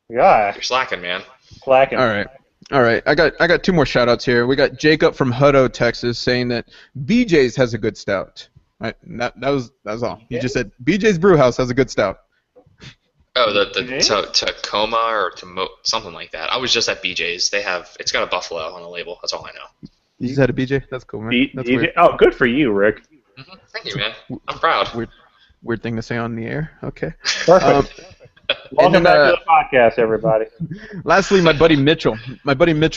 Speaker 3: Yeah.
Speaker 2: You're slacking, man.
Speaker 3: Slacking.
Speaker 1: All right. I got 2 more shout-outs here. We got Jacob from Hutto, Texas, saying that BJ's has a good stout. Right? That was all. He just said BJ's Brewhouse has a good stout.
Speaker 2: Oh, the Tacoma or something like that. I was just at BJ's. It's got a buffalo on the label. That's all I know.
Speaker 1: You just had a BJ? That's cool, man. That's weird.
Speaker 3: Oh, good for you, Rick.
Speaker 2: Mm-hmm. Thank you, man. I'm proud.
Speaker 1: Weird thing to say on the air. Okay.
Speaker 3: Perfect. Welcome back to the podcast, everybody.
Speaker 1: Lastly, my buddy Mitchell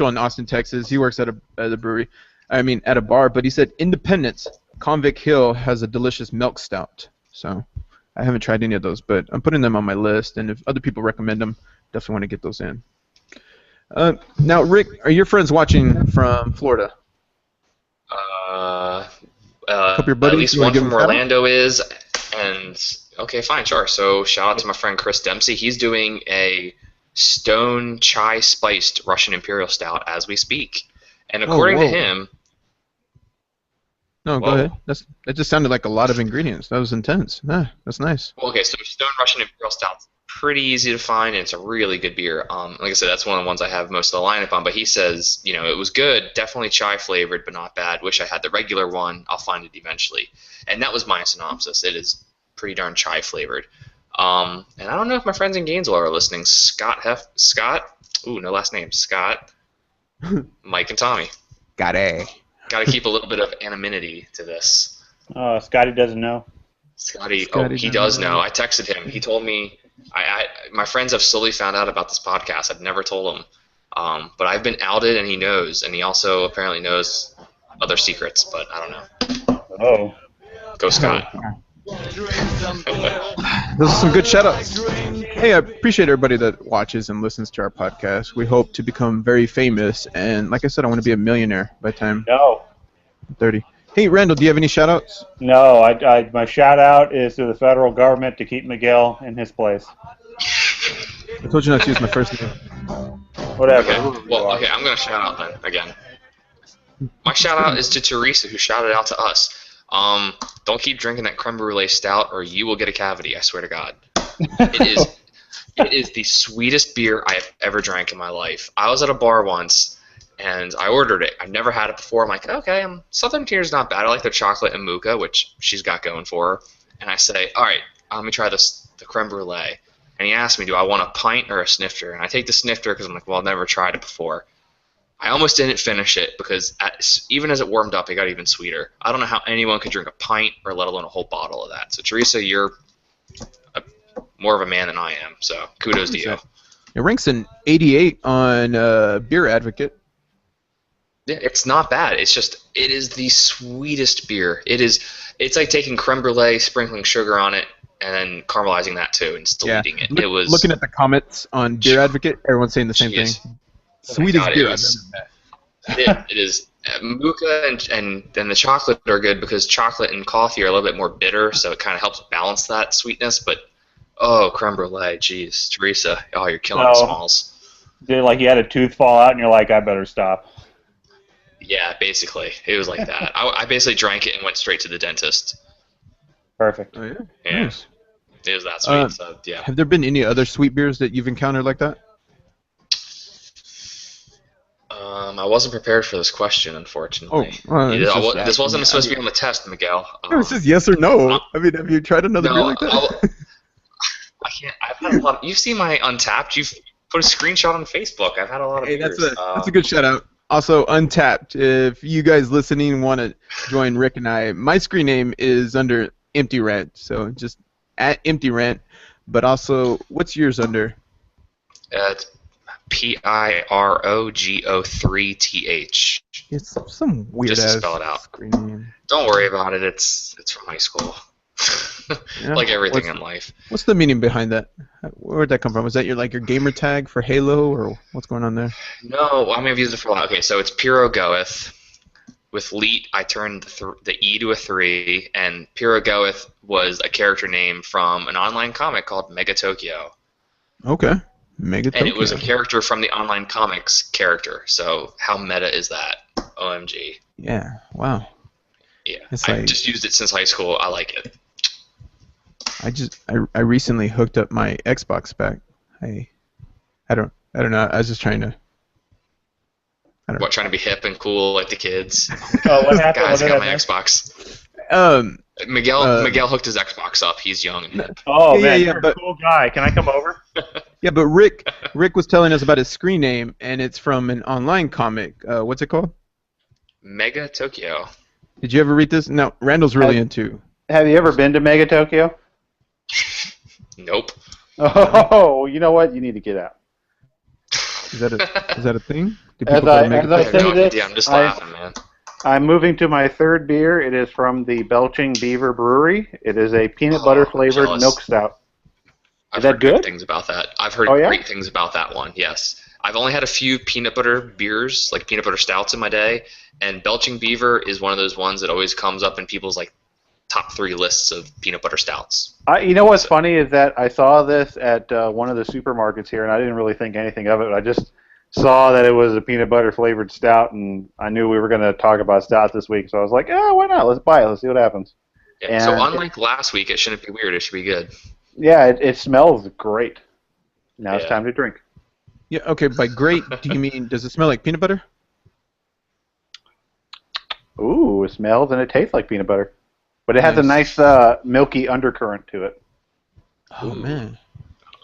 Speaker 1: in Austin, Texas. He works at a brewery. At a bar. But he said Independence, Convict Hill has a delicious milk stout. So I haven't tried any of those, but I'm putting them on my list. And if other people recommend them, definitely want to get those in. Now, Rick, are your friends watching from Florida? A couple of your
Speaker 2: At
Speaker 1: buddies.
Speaker 2: least
Speaker 1: You wanna
Speaker 2: one
Speaker 1: give
Speaker 2: from
Speaker 1: them a shout out?
Speaker 2: Orlando is, and okay, fine, sure. So shout out to my friend Chris Dempsey. He's doing a stone chai spiced Russian Imperial Stout as we speak, and according to
Speaker 1: whoa.
Speaker 2: him,
Speaker 1: No, go
Speaker 2: Whoa.
Speaker 1: ahead. That just sounded like a lot of ingredients. That was intense. That's nice.
Speaker 2: well, okay, so stone Russian Imperial Stout's pretty easy to find, and it's a really good beer. Like I said, that's one of the ones I have most of the lineup on. But he says, it was good, definitely chai flavored, but not bad. Wish I had the regular one. I'll find it eventually. And that was my synopsis. It is pretty darn chai flavored. And I don't know if my friends in Gainesville are listening. Scott, ooh, no last name, Scott, Mike, and Tommy.
Speaker 1: Got a.
Speaker 2: Got to keep a little bit of anonymity to this.
Speaker 3: Scotty doesn't know.
Speaker 2: Scotty,
Speaker 1: Scotty
Speaker 2: he
Speaker 1: doesn't
Speaker 2: does
Speaker 1: know.
Speaker 2: know. I texted him. He told me. My friends have slowly found out about this podcast. I've never told him, but I've been outed, and he knows. And he also apparently knows other secrets, but I don't know.
Speaker 3: Oh.
Speaker 2: Go Scott.
Speaker 1: Those are some good shout-outs. Hey, I appreciate everybody that watches and listens to our podcast. We hope to become very famous, and like I said, I want to be a millionaire by the time
Speaker 3: No.
Speaker 1: I'm 30. Hey, Randall, do you have any shout-outs?
Speaker 3: No, my shout out is to the federal government to keep Miguel in his place.
Speaker 1: I told you not to use my first name.
Speaker 3: Whatever.
Speaker 2: Okay. Well, okay. I'm gonna shout out then again. My shout out is to Teresa, who shouted out to us. Don't keep drinking that creme brulee stout, or you will get a cavity. I swear to God. It is the sweetest beer I have ever drank in my life. I was at a bar once, and I ordered it. I've never had it before. I'm like, okay, Southern Tier's not bad. I like the chocolate and mocha, which she's got going for her. And I say, all right, let me try the creme brulee. And he asked me, do I want a pint or a snifter? And I take the snifter because I'm like, well, I've never tried it before. I almost didn't finish it because even as it warmed up, it got even sweeter. I don't know how anyone could drink a pint or let alone a whole bottle of that. So, Teresa, you're more of a man than I am, so kudos to you.
Speaker 1: It ranks an 88 on Beer Advocate.
Speaker 2: Yeah, it's not bad. It is the sweetest beer. It's like taking creme brulee, sprinkling sugar on it, and then caramelizing that too, and still eating it. It was
Speaker 1: Looking at the comments on Beer Advocate, everyone's saying the same thing. Sweetest
Speaker 2: God,
Speaker 1: beer
Speaker 2: it
Speaker 1: I've
Speaker 2: was-
Speaker 1: ever met.
Speaker 2: it is. Mocha and the chocolate are good because chocolate and coffee are a little bit more bitter, so it kind of helps balance that sweetness. But creme brulee, jeez, Teresa, you're killing the smalls.
Speaker 3: Did like you had a tooth fall out and you're like, I better stop.
Speaker 2: Yeah, basically, it was like that. I basically drank it and went straight to the dentist.
Speaker 3: Perfect.
Speaker 1: Oh, yeah?
Speaker 2: Yeah.
Speaker 1: Nice.
Speaker 2: It was that sweet. So yeah.
Speaker 1: Have there been any other sweet beers that you've encountered like that?
Speaker 2: I wasn't prepared for this question, unfortunately. This wasn't supposed to be on the test, Miguel.
Speaker 1: It was just yes or no. I mean, have you tried another beer like that?
Speaker 2: I can't. I've had a lot. You've seen my Untapped. You've put a screenshot on Facebook. I've had a lot of
Speaker 1: Hey,
Speaker 2: beers.
Speaker 1: that's a good shout out. Also, Untapped. If you guys listening want to join Rick and I, my screen name is under Empty Rant, so just at Empty Rant. But also, what's yours under?
Speaker 2: It's PIROGO3TH.
Speaker 1: It's some weird
Speaker 2: Just to
Speaker 1: ass
Speaker 2: spell it out.
Speaker 1: screen name.
Speaker 2: Don't worry about it. It's from high school.
Speaker 1: Yeah.
Speaker 2: Like everything in life.
Speaker 1: What's the meaning behind that? Where'd that come from? Was that your gamer tag for Halo, or what's going on there?
Speaker 2: No, I mean I've used it for a while. Okay, so it's Piro Goeth. With Leet, I turned the E to a 3, and Piro Goeth was a character name from an online comic called Mega Tokyo.
Speaker 1: Okay. Mega
Speaker 2: And it was a
Speaker 1: Tokyo.
Speaker 2: character from the online comics character. So how meta is that? OMG.
Speaker 1: Yeah. Wow.
Speaker 2: Yeah,
Speaker 1: It's
Speaker 2: I've
Speaker 1: like-
Speaker 2: just used it since high school. I like it.
Speaker 1: I recently hooked up my Xbox back. I don't know. I was just trying to.
Speaker 2: What, trying to be hip and cool like the kids?
Speaker 3: Oh, what happened?
Speaker 2: Guys,
Speaker 3: What
Speaker 2: got
Speaker 3: did
Speaker 2: my
Speaker 3: I miss?
Speaker 2: Xbox.
Speaker 1: Uh,
Speaker 2: Miguel hooked his Xbox up. He's young and hip.
Speaker 3: Oh
Speaker 1: Yeah,
Speaker 3: man,
Speaker 1: yeah,
Speaker 3: you're a
Speaker 1: but-
Speaker 3: cool guy. Can I come over?
Speaker 1: Yeah, but Rick was telling us about his screen name, and it's from an online comic. What's it called?
Speaker 2: Mega Tokyo.
Speaker 1: Did you ever read this? No, Randall's really into.
Speaker 3: Have you ever been to Mega Tokyo?
Speaker 2: Nope.
Speaker 3: Oh, you know what? You need to get out.
Speaker 1: Is that a thing? Do
Speaker 3: As
Speaker 1: people go to
Speaker 3: I
Speaker 1: Mega
Speaker 2: I
Speaker 3: say
Speaker 2: have no
Speaker 3: this,
Speaker 2: idea. I'm just
Speaker 3: I-
Speaker 2: laughing, man.
Speaker 3: I'm moving to my third beer. It is from the Belching Beaver Brewery. It is a peanut butter flavored
Speaker 2: jealous.
Speaker 3: milk stout.
Speaker 2: I've
Speaker 3: that
Speaker 2: heard great
Speaker 3: good?
Speaker 2: things about that. I've heard
Speaker 3: Oh, yeah?
Speaker 2: great things about that one. Yes. I've only had a few peanut butter beers, like peanut butter stouts in my day, and Belching Beaver is one of those ones that always comes up in people's like top 3 lists of peanut butter stouts.
Speaker 3: You know what's funny is that I saw this at one of the supermarkets here, and I didn't really think anything of it. I just saw that it was a peanut butter flavored stout, and I knew we were going to talk about stout this week, so I was like, "Oh, why not? Let's buy it. Let's see what happens."
Speaker 2: Yeah, so unlike last week, it shouldn't be weird. It should be good.
Speaker 3: Yeah, it smells great. Now it's
Speaker 2: Yeah.
Speaker 3: time to drink.
Speaker 1: Yeah. Okay. By great, do you mean does it smell like peanut butter?
Speaker 3: Ooh, it smells and it tastes like peanut butter, but it has a nice milky undercurrent to it.
Speaker 1: Oh man.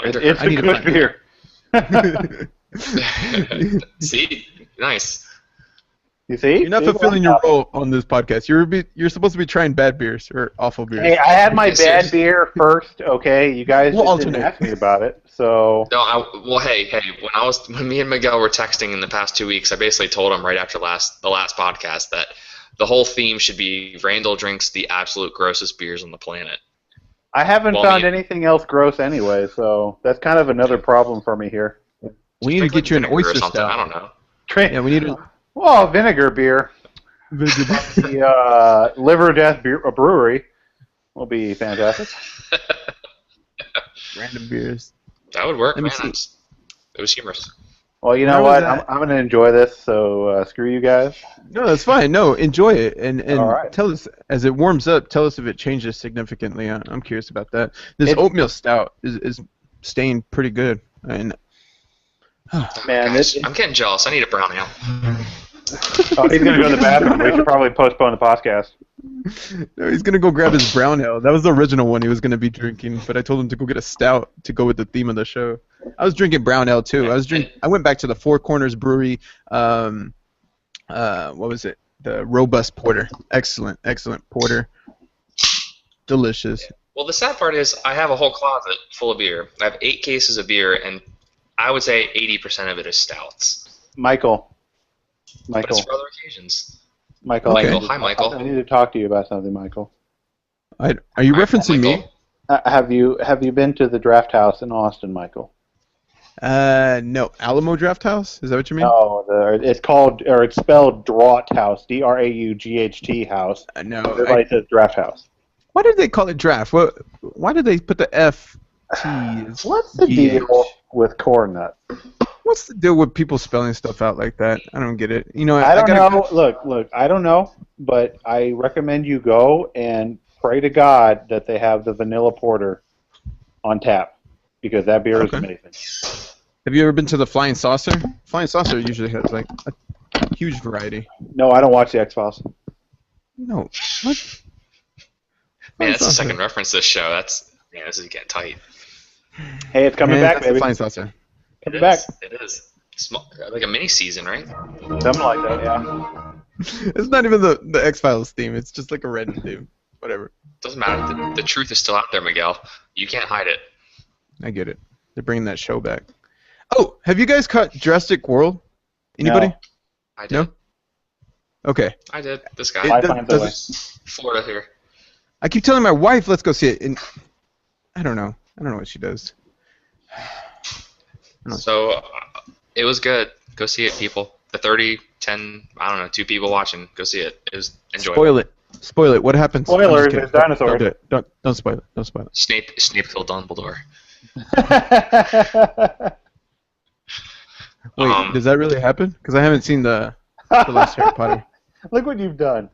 Speaker 3: It's
Speaker 1: I
Speaker 3: a
Speaker 1: need to
Speaker 3: good
Speaker 1: find
Speaker 3: beer.
Speaker 2: See? Nice.
Speaker 3: You see?
Speaker 1: You're not
Speaker 3: See?
Speaker 1: fulfilling your role on this podcast. You're supposed to be trying bad beers or awful beers.
Speaker 3: Hey, I had my
Speaker 2: Yes,
Speaker 3: bad
Speaker 2: yes.
Speaker 3: beer first. Okay, you guys
Speaker 1: We'll
Speaker 3: didn't
Speaker 1: alternate.
Speaker 3: ask me about it, so
Speaker 2: No, hey, when me and Miguel were texting in the past 2 weeks, I basically told him right after the last podcast that the whole theme should be Randall drinks the absolute grossest beers on the planet.
Speaker 3: I haven't
Speaker 2: Well,
Speaker 3: found
Speaker 2: me-
Speaker 3: anything else gross anyway. So that's kind of another problem for me here.
Speaker 1: We need to
Speaker 2: Drink, like,
Speaker 1: get you an
Speaker 2: vinegar or
Speaker 1: oyster
Speaker 2: something. I
Speaker 1: stout.
Speaker 2: don't know.
Speaker 1: Yeah, we need to.
Speaker 3: Well, vinegar beer, the Liver Death Brewery will be fantastic.
Speaker 1: Random beers.
Speaker 2: That would work,
Speaker 1: Let me
Speaker 2: man.
Speaker 1: see.
Speaker 2: It was humorous.
Speaker 3: Well, you
Speaker 1: Where
Speaker 3: know
Speaker 1: was
Speaker 3: what?
Speaker 1: that?
Speaker 3: I'm going to enjoy this. So screw you guys.
Speaker 1: No, that's fine. No, enjoy it and
Speaker 3: All right.
Speaker 1: tell us as it warms up. Tell us if it changes significantly. I'm curious about that. This
Speaker 3: It-
Speaker 1: oatmeal stout is staying pretty good. And
Speaker 3: Man,
Speaker 2: Gosh, I'm getting jealous. I need a brown ale.
Speaker 3: Oh, he's going to go to the bathroom. We should probably postpone the podcast.
Speaker 1: no, he's gonna go grab his brown ale. That was the original one he was gonna be drinking, but I told him to go get a stout to go with the theme of the show. I was drinking brown ale too. I went back to the Four Corners Brewery. What was it? The Robust Porter. Excellent porter. Delicious.
Speaker 2: Well, the sad part is I have a whole closet full of beer. I have 8 cases of beer, and I would say 80% of it is stouts.
Speaker 3: Michael.
Speaker 2: But it's for other occasions.
Speaker 3: Michael.
Speaker 1: Okay.
Speaker 3: I
Speaker 2: Michael,
Speaker 3: need-
Speaker 2: hi, Michael.
Speaker 3: I need to talk to you about something, Michael.
Speaker 1: Are you
Speaker 2: Hi,
Speaker 1: referencing me?
Speaker 2: Michael.
Speaker 3: Have you been to the Draft House in Austin, Michael?
Speaker 1: No. Alamo Draft House? Is that what you mean?
Speaker 3: No, it's spelled Draught House, Draught House.
Speaker 1: No.
Speaker 3: Everybody says Draft House.
Speaker 1: Why did they call it draft? Why did they put the F T?
Speaker 3: What's the deal with corn nuts?
Speaker 1: What's the deal with people spelling stuff out like that? I don't get it. You know,
Speaker 3: I don't
Speaker 1: gotta-
Speaker 3: know. Look, I don't know, but I recommend you go and pray to God that they have the vanilla porter on tap because that beer is
Speaker 1: Okay.
Speaker 3: amazing.
Speaker 1: Have you ever been to the Flying Saucer? Flying Saucer usually has like a huge variety.
Speaker 3: No, I don't watch the X-Files.
Speaker 1: No. What?
Speaker 2: Man, that's the
Speaker 1: Saucer.
Speaker 2: second reference to this show. This is getting tight.
Speaker 3: Hey, it's coming
Speaker 1: And
Speaker 3: back,
Speaker 1: that's the
Speaker 3: baby.
Speaker 1: Flying Saucer.
Speaker 3: Coming back.
Speaker 2: It is. Like a mini season, right?
Speaker 3: Something like that, yeah.
Speaker 1: It's not even the X-Files theme. It's just like a random theme. Whatever.
Speaker 2: Doesn't matter. The truth is still out there, Miguel. You can't hide it.
Speaker 1: I get it. They're bringing that show back. Oh, have you guys caught Jurassic World? Anybody?
Speaker 3: No.
Speaker 2: I did.
Speaker 1: No? Okay.
Speaker 2: I did. This guy.
Speaker 1: It
Speaker 3: I
Speaker 1: does-
Speaker 3: find the way.
Speaker 1: does-
Speaker 2: Florida here.
Speaker 1: I keep telling my wife, let's go see it. And I don't know. I don't know what she does.
Speaker 2: So it was good. Go see it, people. The 30, 10, I don't know, 2 people watching. Go see it. It was enjoyable.
Speaker 1: Spoil it. Spoil it. What happens? I'm just
Speaker 3: Spoilers,
Speaker 1: kidding.
Speaker 3: there's dinosaurs.
Speaker 1: Don't do it. Don't spoil it. Don't spoil it.
Speaker 2: Snape killed Dumbledore.
Speaker 1: Wait, does that really happen? Because I haven't seen the last Harry Potter.
Speaker 3: Look what you've done.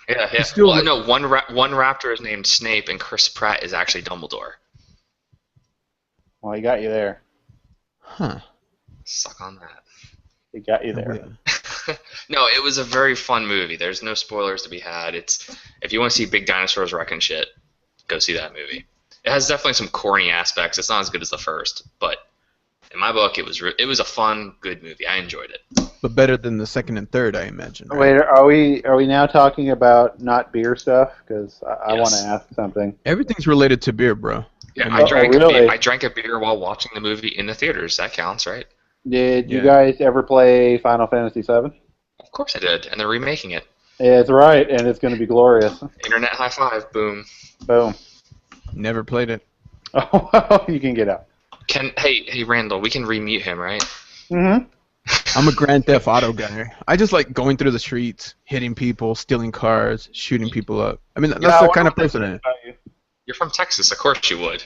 Speaker 2: Yeah.
Speaker 1: He's still-
Speaker 2: Well, no, one raptor is named Snape, and Chris Pratt is actually Dumbledore.
Speaker 3: Well, he got you there.
Speaker 1: Huh.
Speaker 2: Suck on that.
Speaker 3: He got you there.
Speaker 2: No, it was a very fun movie. There's no spoilers to be had. If you want to see big dinosaurs wrecking shit, go see that movie. It has definitely some corny aspects. It's not as good as the first, but in my book, it was a fun, good movie. I enjoyed it.
Speaker 1: But better than the second and third, I imagine. Right?
Speaker 3: Wait, are we now talking about not beer stuff? Because I
Speaker 2: Yes.
Speaker 3: want to ask something.
Speaker 1: Everything's related to beer, bro.
Speaker 2: Yeah,
Speaker 3: Oh, really?
Speaker 2: I drank a beer while watching the movie in the theaters. That counts, right?
Speaker 3: Did you
Speaker 1: Yeah.
Speaker 3: guys ever play Final Fantasy VII?
Speaker 2: Of course I did, and they're remaking it.
Speaker 3: Yeah, it's right, and it's going to be glorious.
Speaker 2: Internet high five, boom.
Speaker 3: Boom.
Speaker 1: Never played it.
Speaker 3: Oh, you can get out.
Speaker 2: Hey Randall, we can remute him, right?
Speaker 3: Mm-hmm.
Speaker 1: I'm a Grand Theft Auto guy. I just like going through the streets, hitting people, stealing cars, shooting people up. I mean, that's the kind of person I am.
Speaker 2: You're from Texas, of course you would.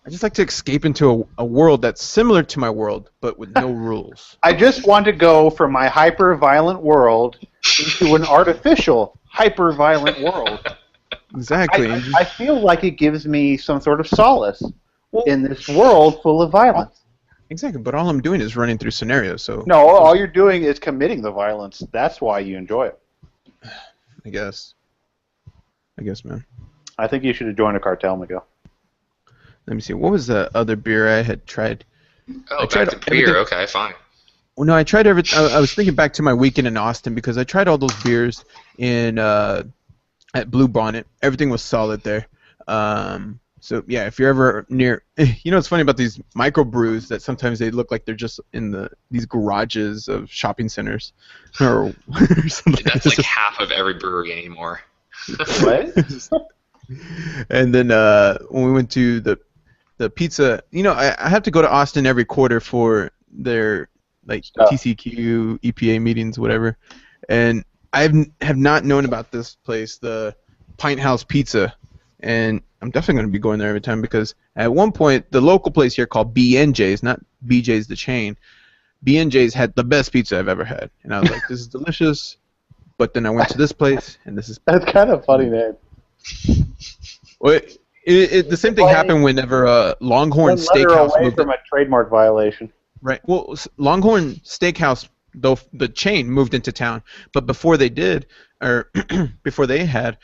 Speaker 1: I just like to escape into a world that's similar to my world, but with no rules.
Speaker 3: I just want to go from my hyper-violent world into an artificial hyper-violent world.
Speaker 1: Exactly.
Speaker 3: I feel like it gives me some sort of solace in this world full of violence.
Speaker 1: Exactly, but all I'm doing is running through scenarios, so...
Speaker 3: No, all you're doing is committing the violence. That's why you enjoy it.
Speaker 1: I guess, man.
Speaker 3: I think you should have joined a cartel, Miguel.
Speaker 1: Let me see. What was the other beer I had tried?
Speaker 2: Oh,
Speaker 1: I tried
Speaker 2: back to beer. Okay, fine.
Speaker 1: Well, no, I tried everything. I was thinking back to my weekend in Austin because I tried all those beers in at Blue Bonnet. Everything was solid there. So yeah, if you're ever near, it's funny about these microbrews that sometimes they look like they're just in these garages of shopping centers, or something.
Speaker 2: Dude, that's like half of every brewery anymore.
Speaker 3: What?
Speaker 1: And then when we went to the pizza, I have to go to Austin every quarter for their TCQ, EPA meetings, whatever. And I have not known about this place, the Pint House Pizza, and I'm definitely going to be going there every time because at one point the local place here called BNJ's, not BJ's the chain, BNJ's had the best pizza I've ever had, and I was like, this is delicious. But then I went to this place, and this is
Speaker 3: That's kind of funny name.
Speaker 1: Well, the same thing happened whenever Longhorn Steakhouse
Speaker 3: away
Speaker 1: moved
Speaker 3: from a trademark violation.
Speaker 1: Right. Well, Longhorn Steakhouse, though the chain moved into town, but before they did, or before they had,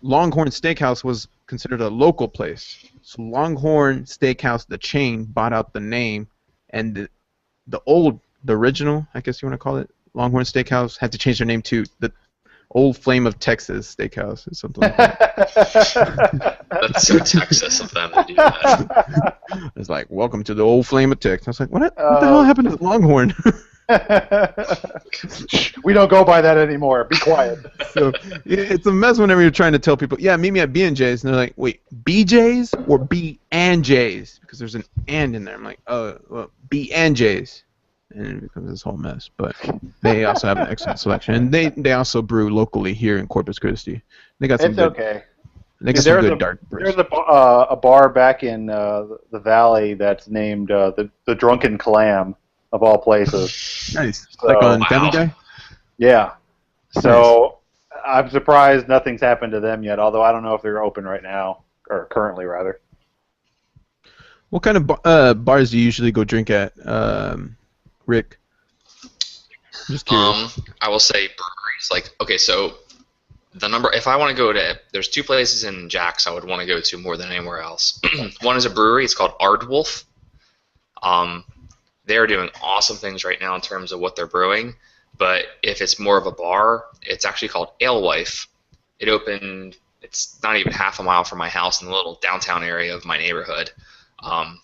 Speaker 1: Longhorn Steakhouse was considered a local place. So Longhorn Steakhouse, the chain, bought out the name, and the original, I guess you want to call it, Longhorn Steakhouse, had to change their name to the Old Flame of Texas Steakhouse or something like that.
Speaker 2: That's so Texas of them to do that.
Speaker 1: It's like, welcome to the Old Flame of Texas. I was like, what the hell happened to Longhorn?
Speaker 3: We don't go by that anymore. Be quiet.
Speaker 1: So it's a mess whenever you're trying to tell people, yeah, meet me at B&J's, and they're like, wait, BJ's or B and J's? Because there's an and in there. I'm like, oh, well, B and J's. And it becomes this whole mess. But they also have an excellent selection, and they also brew locally here in Corpus Christi. They got some
Speaker 3: It's okay.
Speaker 1: They got some good dark brews.
Speaker 3: There's a bar back in the valley that's named the Drunken Clam, of all places.
Speaker 1: Nice.
Speaker 3: So,
Speaker 1: Like on
Speaker 2: Wow.
Speaker 1: Family Guy?
Speaker 3: Yeah. So I'm surprised nothing's happened to them yet, although I don't know if they're open right now, or currently, rather.
Speaker 1: What kind of bars do you usually go drink at, Rick? Just curious.
Speaker 2: I will say breweries. Like, okay, so if I want to go to, there's two places in Jax I would want to go to more than anywhere else. One is a brewery. It's called Ardwolf. They're doing awesome things right now in terms of what they're brewing. But if it's more of a bar, it's actually called Alewife. It opened, it's not even half a mile from my house in the little downtown area of my neighborhood. I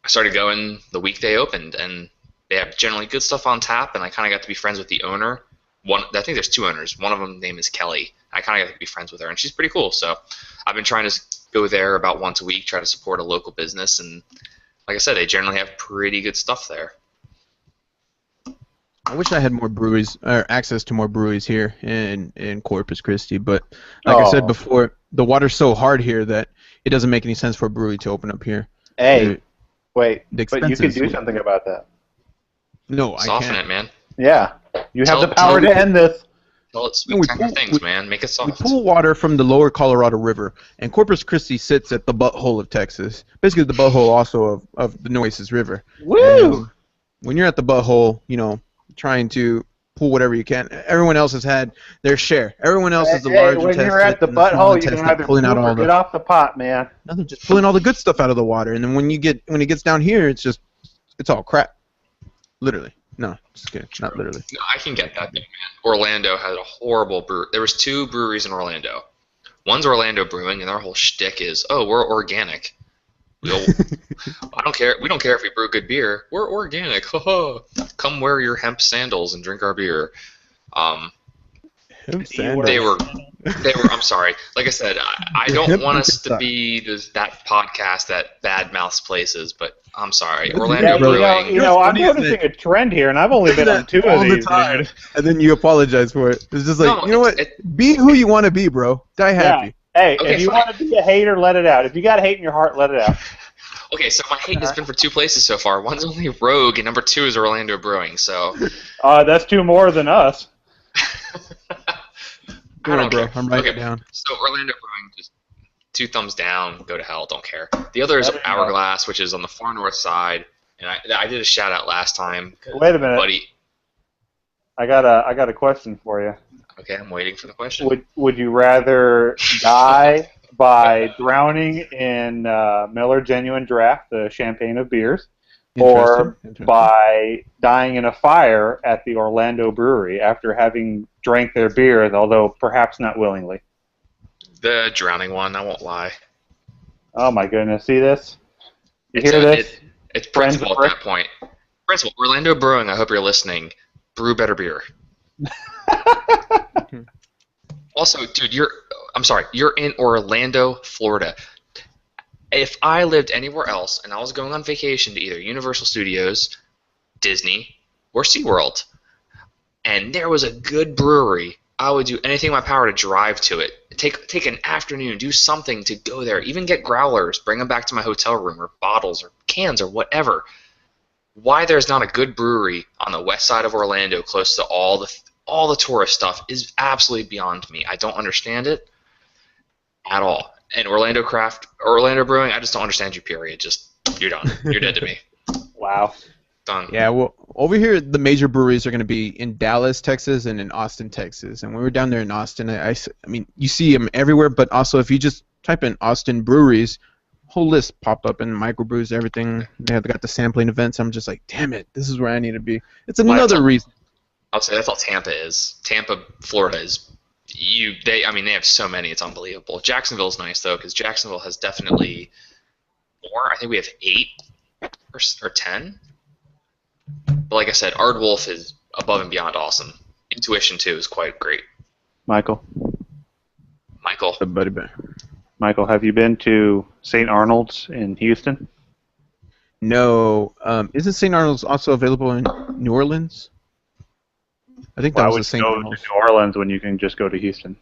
Speaker 2: started going the week they opened, and they have generally good stuff on tap, and I kind of got to be friends with the owner. I think there's two owners. One of them name is Kelly. I kind of got to be friends with her, and she's pretty cool. So I've been trying to go there about once a week, try to support a local business, and like I said, they generally have pretty good stuff there.
Speaker 1: I wish I had more breweries, or access to more breweries here in Corpus Christi, but like I said before, the water's so hard here that it doesn't make any sense for a brewery to open up here.
Speaker 3: Hey, wait,
Speaker 1: the
Speaker 3: but you can
Speaker 1: expenses-
Speaker 3: do something about that.
Speaker 1: No, I
Speaker 2: Soften
Speaker 1: can't.
Speaker 2: it, man.
Speaker 3: Yeah, you have the
Speaker 2: Tell-
Speaker 3: power
Speaker 2: tell-
Speaker 3: to end this.
Speaker 2: Tell it
Speaker 1: No, we
Speaker 2: sweet tender
Speaker 1: pull-
Speaker 2: things, man. Make it
Speaker 1: We
Speaker 2: soft.
Speaker 1: pull water from the lower Colorado River, and Corpus Christi sits at the butthole of Texas. Basically, the butthole also of the Nueces River.
Speaker 3: Woo!
Speaker 1: And when you're at the butthole, trying to pull whatever you can. Everyone else has had their share. Everyone else is the large
Speaker 3: when
Speaker 1: intestine.
Speaker 3: you're at the
Speaker 1: and small
Speaker 3: butthole, you can
Speaker 1: intestine
Speaker 3: either
Speaker 1: pulling out
Speaker 3: poop
Speaker 1: all
Speaker 3: or get
Speaker 1: the.
Speaker 3: off the pot, man.
Speaker 1: No, they're just pulling all the good stuff out of the water, and then when it gets down here, it's all crap. Literally. No, just kidding. Not literally.
Speaker 2: No, I can get that, man. Orlando had a horrible brewery. There was two breweries in Orlando. One's Orlando Brewing, and their whole shtick is, we're organic. I don't care. We don't care if we brew good beer. We're organic. Come wear your hemp sandals and drink our beer. They were They were. I'm sorry. Like I said, I don't want us to be that podcast that bad mouths places, but I'm sorry. Orlando
Speaker 3: Yeah,
Speaker 2: Brewing.
Speaker 3: I'm
Speaker 1: funny is
Speaker 3: noticing a trend here, and I've only been on 2 of
Speaker 1: all the
Speaker 3: these,
Speaker 1: time,
Speaker 3: dude.
Speaker 1: and then you apologize for it. It's just like,
Speaker 2: No,
Speaker 1: you know what? Be who you want to be, bro. Die happy.
Speaker 3: Hey,
Speaker 2: Okay,
Speaker 3: if you
Speaker 2: fine.
Speaker 3: want to be a hater, let it out. If you got hate in your heart, let it out.
Speaker 2: Okay, so my hate has been for 2 places so far. One's only Rogue, and number 2 is Orlando Brewing. So
Speaker 3: That's 2 more than us.
Speaker 2: I don't
Speaker 1: bro.
Speaker 2: care.
Speaker 1: I'm writing
Speaker 2: Okay,
Speaker 1: it down.
Speaker 2: so Orlando Brewing, just 2 thumbs down. Go to hell. Don't care. The other is
Speaker 3: There you go.
Speaker 2: Hourglass, which is on the far north side, and I did a shout out last time.
Speaker 3: Wait a minute.
Speaker 2: Buddy.
Speaker 3: I got a question for you.
Speaker 2: Okay, I'm waiting for the question.
Speaker 3: Would you rather die by drowning in Miller Genuine Draft, the champagne of beers, or
Speaker 1: Interesting.
Speaker 3: by dying in a fire at the Orlando Brewery after having drank their beers, although perhaps not willingly?
Speaker 2: The drowning one, I won't lie.
Speaker 3: Oh my goodness! See this? You
Speaker 2: It's
Speaker 3: hear this?
Speaker 2: It's
Speaker 3: Friends
Speaker 2: principle
Speaker 3: of
Speaker 2: at that point. Principle. Orlando Brewing, I hope you're listening. Brew better beer. Also, dude, I'm sorry, you're in Orlando, Florida. If I lived anywhere else and I was going on vacation to either Universal Studios, Disney, or SeaWorld, and there was a good brewery, I would do anything in my power to drive to it. Take an afternoon, do something to go there. Even get growlers, bring them back to my hotel room, or bottles, or cans, or whatever. Why there's not a good brewery on the west side of Orlando close to all the tourist stuff is absolutely beyond me. I don't understand it at all. And Orlando Brewing, I just don't understand you, period. Just, you're done. You're dead to me.
Speaker 3: Wow.
Speaker 2: Done.
Speaker 1: Yeah, well, over here, the major breweries are going to be in Dallas, Texas, and in Austin, Texas. And when we were down there in Austin, I mean, you see them everywhere, but also if you just type in Austin breweries, whole list popped up in microbrews, everything. They have got the sampling events. I'm just like, damn it, this is where I need to be. It's another reason.
Speaker 2: I'll say that's all Tampa is. Tampa, Florida is. They have so many. It's unbelievable. Jacksonville's nice though, because Jacksonville has definitely more. I think we have 8 or 10. But like I said, Ardwolf is above and beyond awesome. Intuition too is quite great.
Speaker 3: Michael,
Speaker 1: Buddy bear.
Speaker 3: Michael, have you been to St. Arnold's in Houston?
Speaker 1: No, isn't St. Arnold's also available in New Orleans? I think that
Speaker 3: Why
Speaker 1: was
Speaker 3: would
Speaker 1: the St.
Speaker 3: you go to
Speaker 1: Arnold's.
Speaker 3: New Orleans when you can just go to Houston?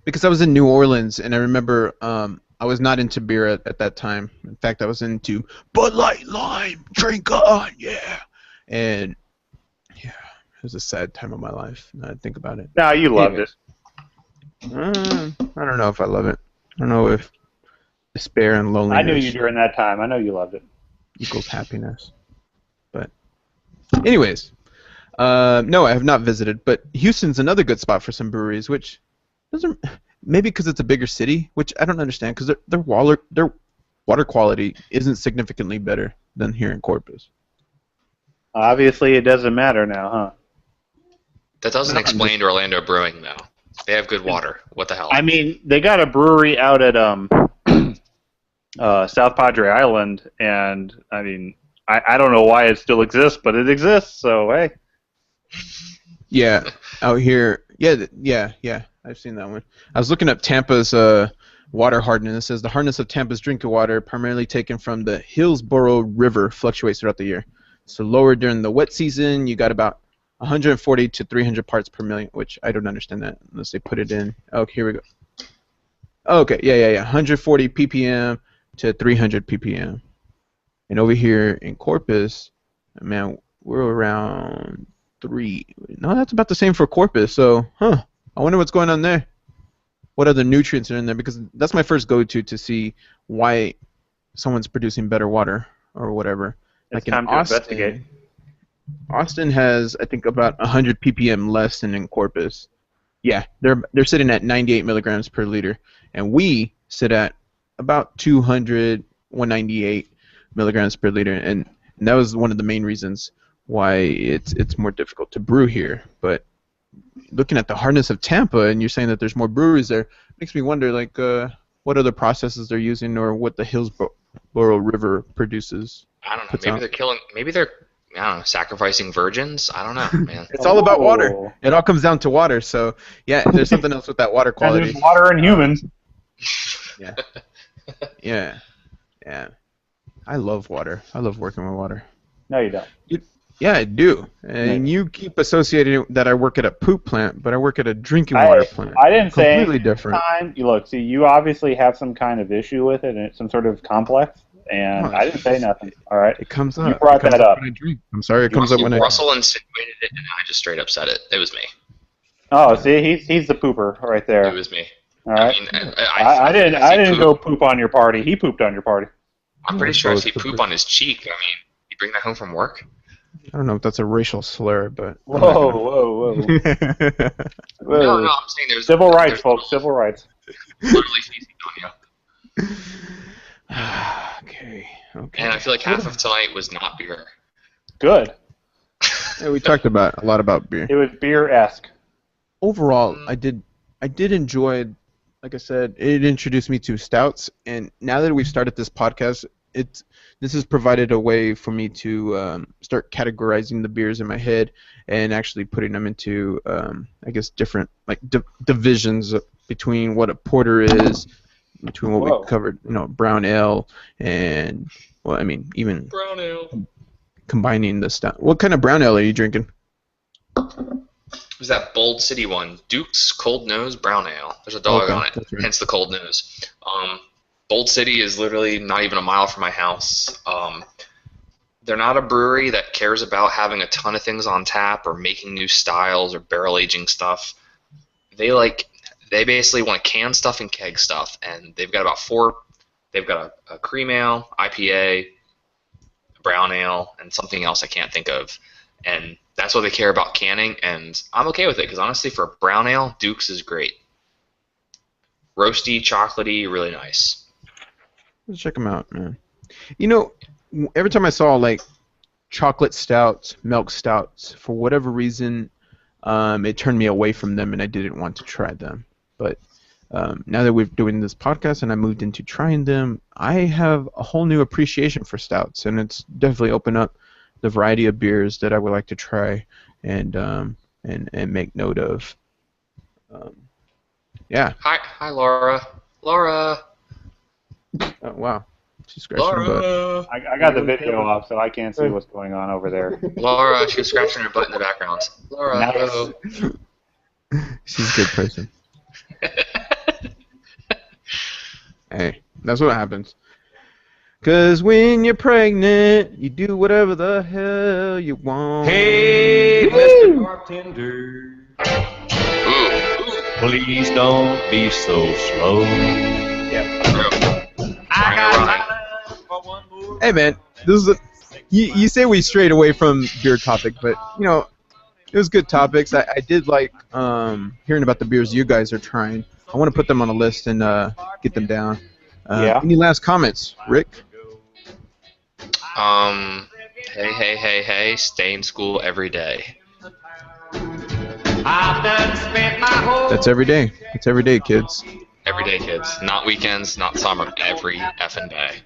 Speaker 1: Because I was in New Orleans, and I remember I was not into beer at that time. In fact, I was into Bud Light Lime, drink on, yeah. And, yeah, it was a sad time of my life, now that I think about it.
Speaker 3: No, you loved it.
Speaker 1: I don't know if I love it. I don't know if despair and loneliness
Speaker 3: I knew you during that time. I know you loved it.
Speaker 1: equals happiness. But, anyways, no, I have not visited, but Houston's another good spot for some breweries, which doesn't maybe because it's a bigger city, which I don't understand because their water quality isn't significantly better than here in Corpus.
Speaker 3: Obviously, it doesn't matter now, huh?
Speaker 2: That doesn't explain to Orlando Brewing though. They have good water. What the hell?
Speaker 3: I mean, they got a brewery out at South Padre Island, and I mean, I don't know why it still exists, but it exists. So hey,
Speaker 1: Yeah, out here, yeah, I've seen that one. I was looking up Tampa's water hardness. It says the hardness of Tampa's drinking water, primarily taken from the Hillsborough River, fluctuates throughout the year. So lower during the wet season, you got about 140 to 300 parts per million, which I don't understand that unless they put it in. Oh, here we go. Okay, yeah. 140 ppm to 300 ppm. And over here in Corpus, man, we're around 3. No, that's about the same for Corpus. So, I wonder what's going on there. What other nutrients are in there? Because that's my first go-to to see why someone's producing better water or whatever.
Speaker 3: it's
Speaker 1: Like in
Speaker 3: time to investigate.
Speaker 1: Austin has, I think, about 100 ppm less than in Corpus. Yeah, they're sitting at 98 milligrams per liter, and we sit at about 198 milligrams per liter, and that was one of the main reasons why it's more difficult to brew here. But looking at the hardness of Tampa, and you're saying that there's more breweries there, makes me wonder, like, what other processes they're using or what the Hillsborough River produces.
Speaker 2: I don't know. Maybe they're killing. I don't know, sacrificing virgins. I don't know, man.
Speaker 1: It's all about water.
Speaker 3: Oh.
Speaker 1: It all comes down to water. So yeah, there's something else with that water
Speaker 3: And
Speaker 1: quality.
Speaker 3: there's water in humans.
Speaker 1: Yeah. Yeah. Yeah. I love water. I love working with water.
Speaker 3: No, you don't.
Speaker 1: Yeah, I do. And
Speaker 3: Maybe.
Speaker 1: you keep associating that I work at a poop plant, but I work at a drinking water plant.
Speaker 3: I didn't say
Speaker 1: Completely different.
Speaker 3: time. You look, see, you obviously have some kind of issue with it, and it's some sort of complex. And I didn't say nothing. All right.
Speaker 1: It comes up.
Speaker 3: You brought
Speaker 1: It comes
Speaker 3: that up.
Speaker 1: when I drink. I'm sorry. It comes up when I.
Speaker 2: Russell insinuated it, and I just straight up said it. It was me.
Speaker 3: Oh, see, he's the pooper right there.
Speaker 2: It was me.
Speaker 3: All right.
Speaker 2: I mean,
Speaker 3: I didn't
Speaker 2: see
Speaker 3: go poop on your party. He pooped on your party.
Speaker 2: I'm pretty sure I
Speaker 1: Both
Speaker 2: see poop on his cheek. I mean, you bring that home from work?
Speaker 1: I don't know if that's a racial slur, but.
Speaker 3: Whoa, whoa, whoa. Whoa.
Speaker 2: No, I'm saying there's
Speaker 3: Civil rights,
Speaker 2: there's
Speaker 3: folks. Civil rights.
Speaker 2: literally feasting on you.
Speaker 1: Okay. Okay.
Speaker 2: And I feel like half of tonight was not beer.
Speaker 3: Good.
Speaker 1: Yeah, we talked about a lot about beer.
Speaker 3: It was beer-esque.
Speaker 1: Overall, I did enjoy. Like I said, it introduced me to stouts, and now that we've started this podcast, this has provided a way for me to start categorizing the beers in my head and actually putting them into, I guess, different like divisions between what a porter is, between what
Speaker 3: Whoa.
Speaker 1: we covered, brown ale, and well, I mean, even
Speaker 2: Brown ale.
Speaker 1: combining the stout. What kind of brown ale are you drinking?
Speaker 2: It was that Bold City one, Duke's Cold Nose Brown Ale. There's a dog
Speaker 1: Okay,
Speaker 2: on it,
Speaker 1: that's right.
Speaker 2: hence the cold nose. Bold City is literally not even a mile from my house. They're not a brewery that cares about having a ton of things on tap or making new styles or barrel aging stuff. They basically want to can stuff and keg stuff, and they've got about four. They've got a cream ale, IPA, brown ale, and something else I can't think of, and that's what they care about canning, and I'm okay with it because honestly, for a brown ale, Duke's is great. Roasty, chocolatey, really nice.
Speaker 1: Let's check them out, man. Every time I saw like chocolate stouts, milk stouts, for whatever reason, it turned me away from them, and I didn't want to try them. But now that we're doing this podcast and I moved into trying them, I have a whole new appreciation for stouts, and it's definitely opened up the variety of beers that I would like to try and make note of. Yeah.
Speaker 2: Hi, Laura. Laura.
Speaker 1: Oh, wow. She's scratching her butt.
Speaker 2: Laura.
Speaker 3: I got the video off, so I can't see what's going on over there.
Speaker 2: Laura. She was scratching her butt in the background. Laura.
Speaker 3: Nice.
Speaker 2: Hello.
Speaker 1: She's a good person. Hey, that's what happens. 'Cause when you're pregnant, you do whatever the hell you want.
Speaker 4: Hey, Mr. Bartender, please don't be so slow.
Speaker 2: I got
Speaker 4: for one more.
Speaker 1: Hey, man, this is you say we strayed away from beer topic, but it was good topics. I did like hearing about the beers you guys are trying. I want to put them on a list and get them down.
Speaker 3: Yeah.
Speaker 1: Any last comments, Rick?
Speaker 2: Hey, stay in school every day.
Speaker 4: I've done spent my whole
Speaker 1: That's every day. It's every day, kids.
Speaker 2: Every day, kids. Not weekends, not summer. Every effing day.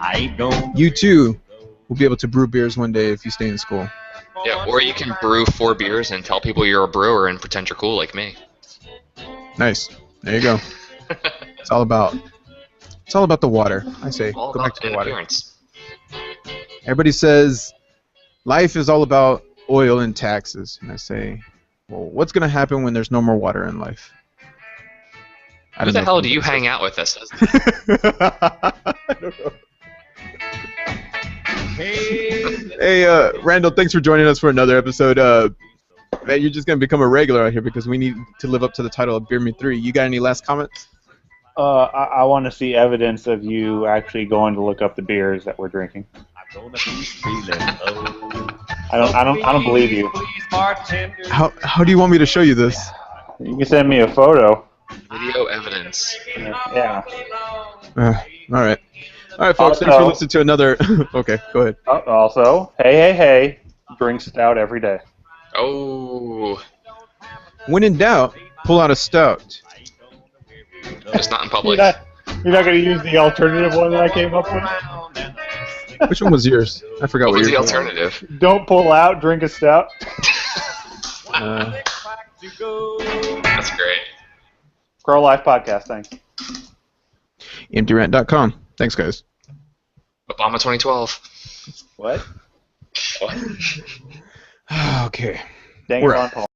Speaker 4: I ain't gonna
Speaker 1: You too will be able to brew beers one day if you stay in school.
Speaker 2: Yeah, or you can brew 4 beers and tell people you're a brewer and pretend you're cool like me.
Speaker 1: Nice. There you go. It's all about the water. I say,
Speaker 2: All
Speaker 1: go back
Speaker 2: about
Speaker 1: to
Speaker 2: an
Speaker 1: the water.
Speaker 2: appearance.
Speaker 1: Everybody says life is all about oil and taxes, and I say, well, what's gonna happen when there's no more water in life? I
Speaker 2: Who
Speaker 1: don't
Speaker 2: the
Speaker 1: know
Speaker 2: hell
Speaker 1: if
Speaker 2: do you
Speaker 1: anybody
Speaker 2: hang out with that says
Speaker 1: says- I don't know. Hey, Randall, thanks for joining us for another episode. Man, you're just gonna become a regular out here because we need to live up to the title of Beer Me 3. You got any last comments?
Speaker 3: I want to see evidence of you actually going to look up the beers that we're drinking.
Speaker 4: I'm gonna be feeling low.
Speaker 3: I don't believe you.
Speaker 4: Please, bartender.
Speaker 1: How do you want me to show you this?
Speaker 3: You can send me a photo.
Speaker 2: video evidence.
Speaker 3: Yeah.
Speaker 1: All right. All right, folks. Thanks for
Speaker 3: Also-
Speaker 1: listening to another. Okay, go ahead.
Speaker 3: Also, hey, drink stout every day.
Speaker 2: Oh,
Speaker 1: When in doubt, pull out a stout.
Speaker 2: just not in public.
Speaker 3: You're not going to use the alternative one that I came up with?
Speaker 1: Which one was yours? I forgot
Speaker 2: What
Speaker 1: what
Speaker 2: was the
Speaker 1: yours was.
Speaker 2: alternative?
Speaker 3: Don't pull out, drink a stout.
Speaker 2: That's great.
Speaker 3: Pro Life Podcast, thanks.
Speaker 1: EmptyRant.com. Thanks, guys.
Speaker 2: Obama 2012.
Speaker 3: What?
Speaker 2: What?
Speaker 1: Okay.
Speaker 3: Dang
Speaker 1: We're
Speaker 3: it,
Speaker 1: out.
Speaker 3: Ron Paul.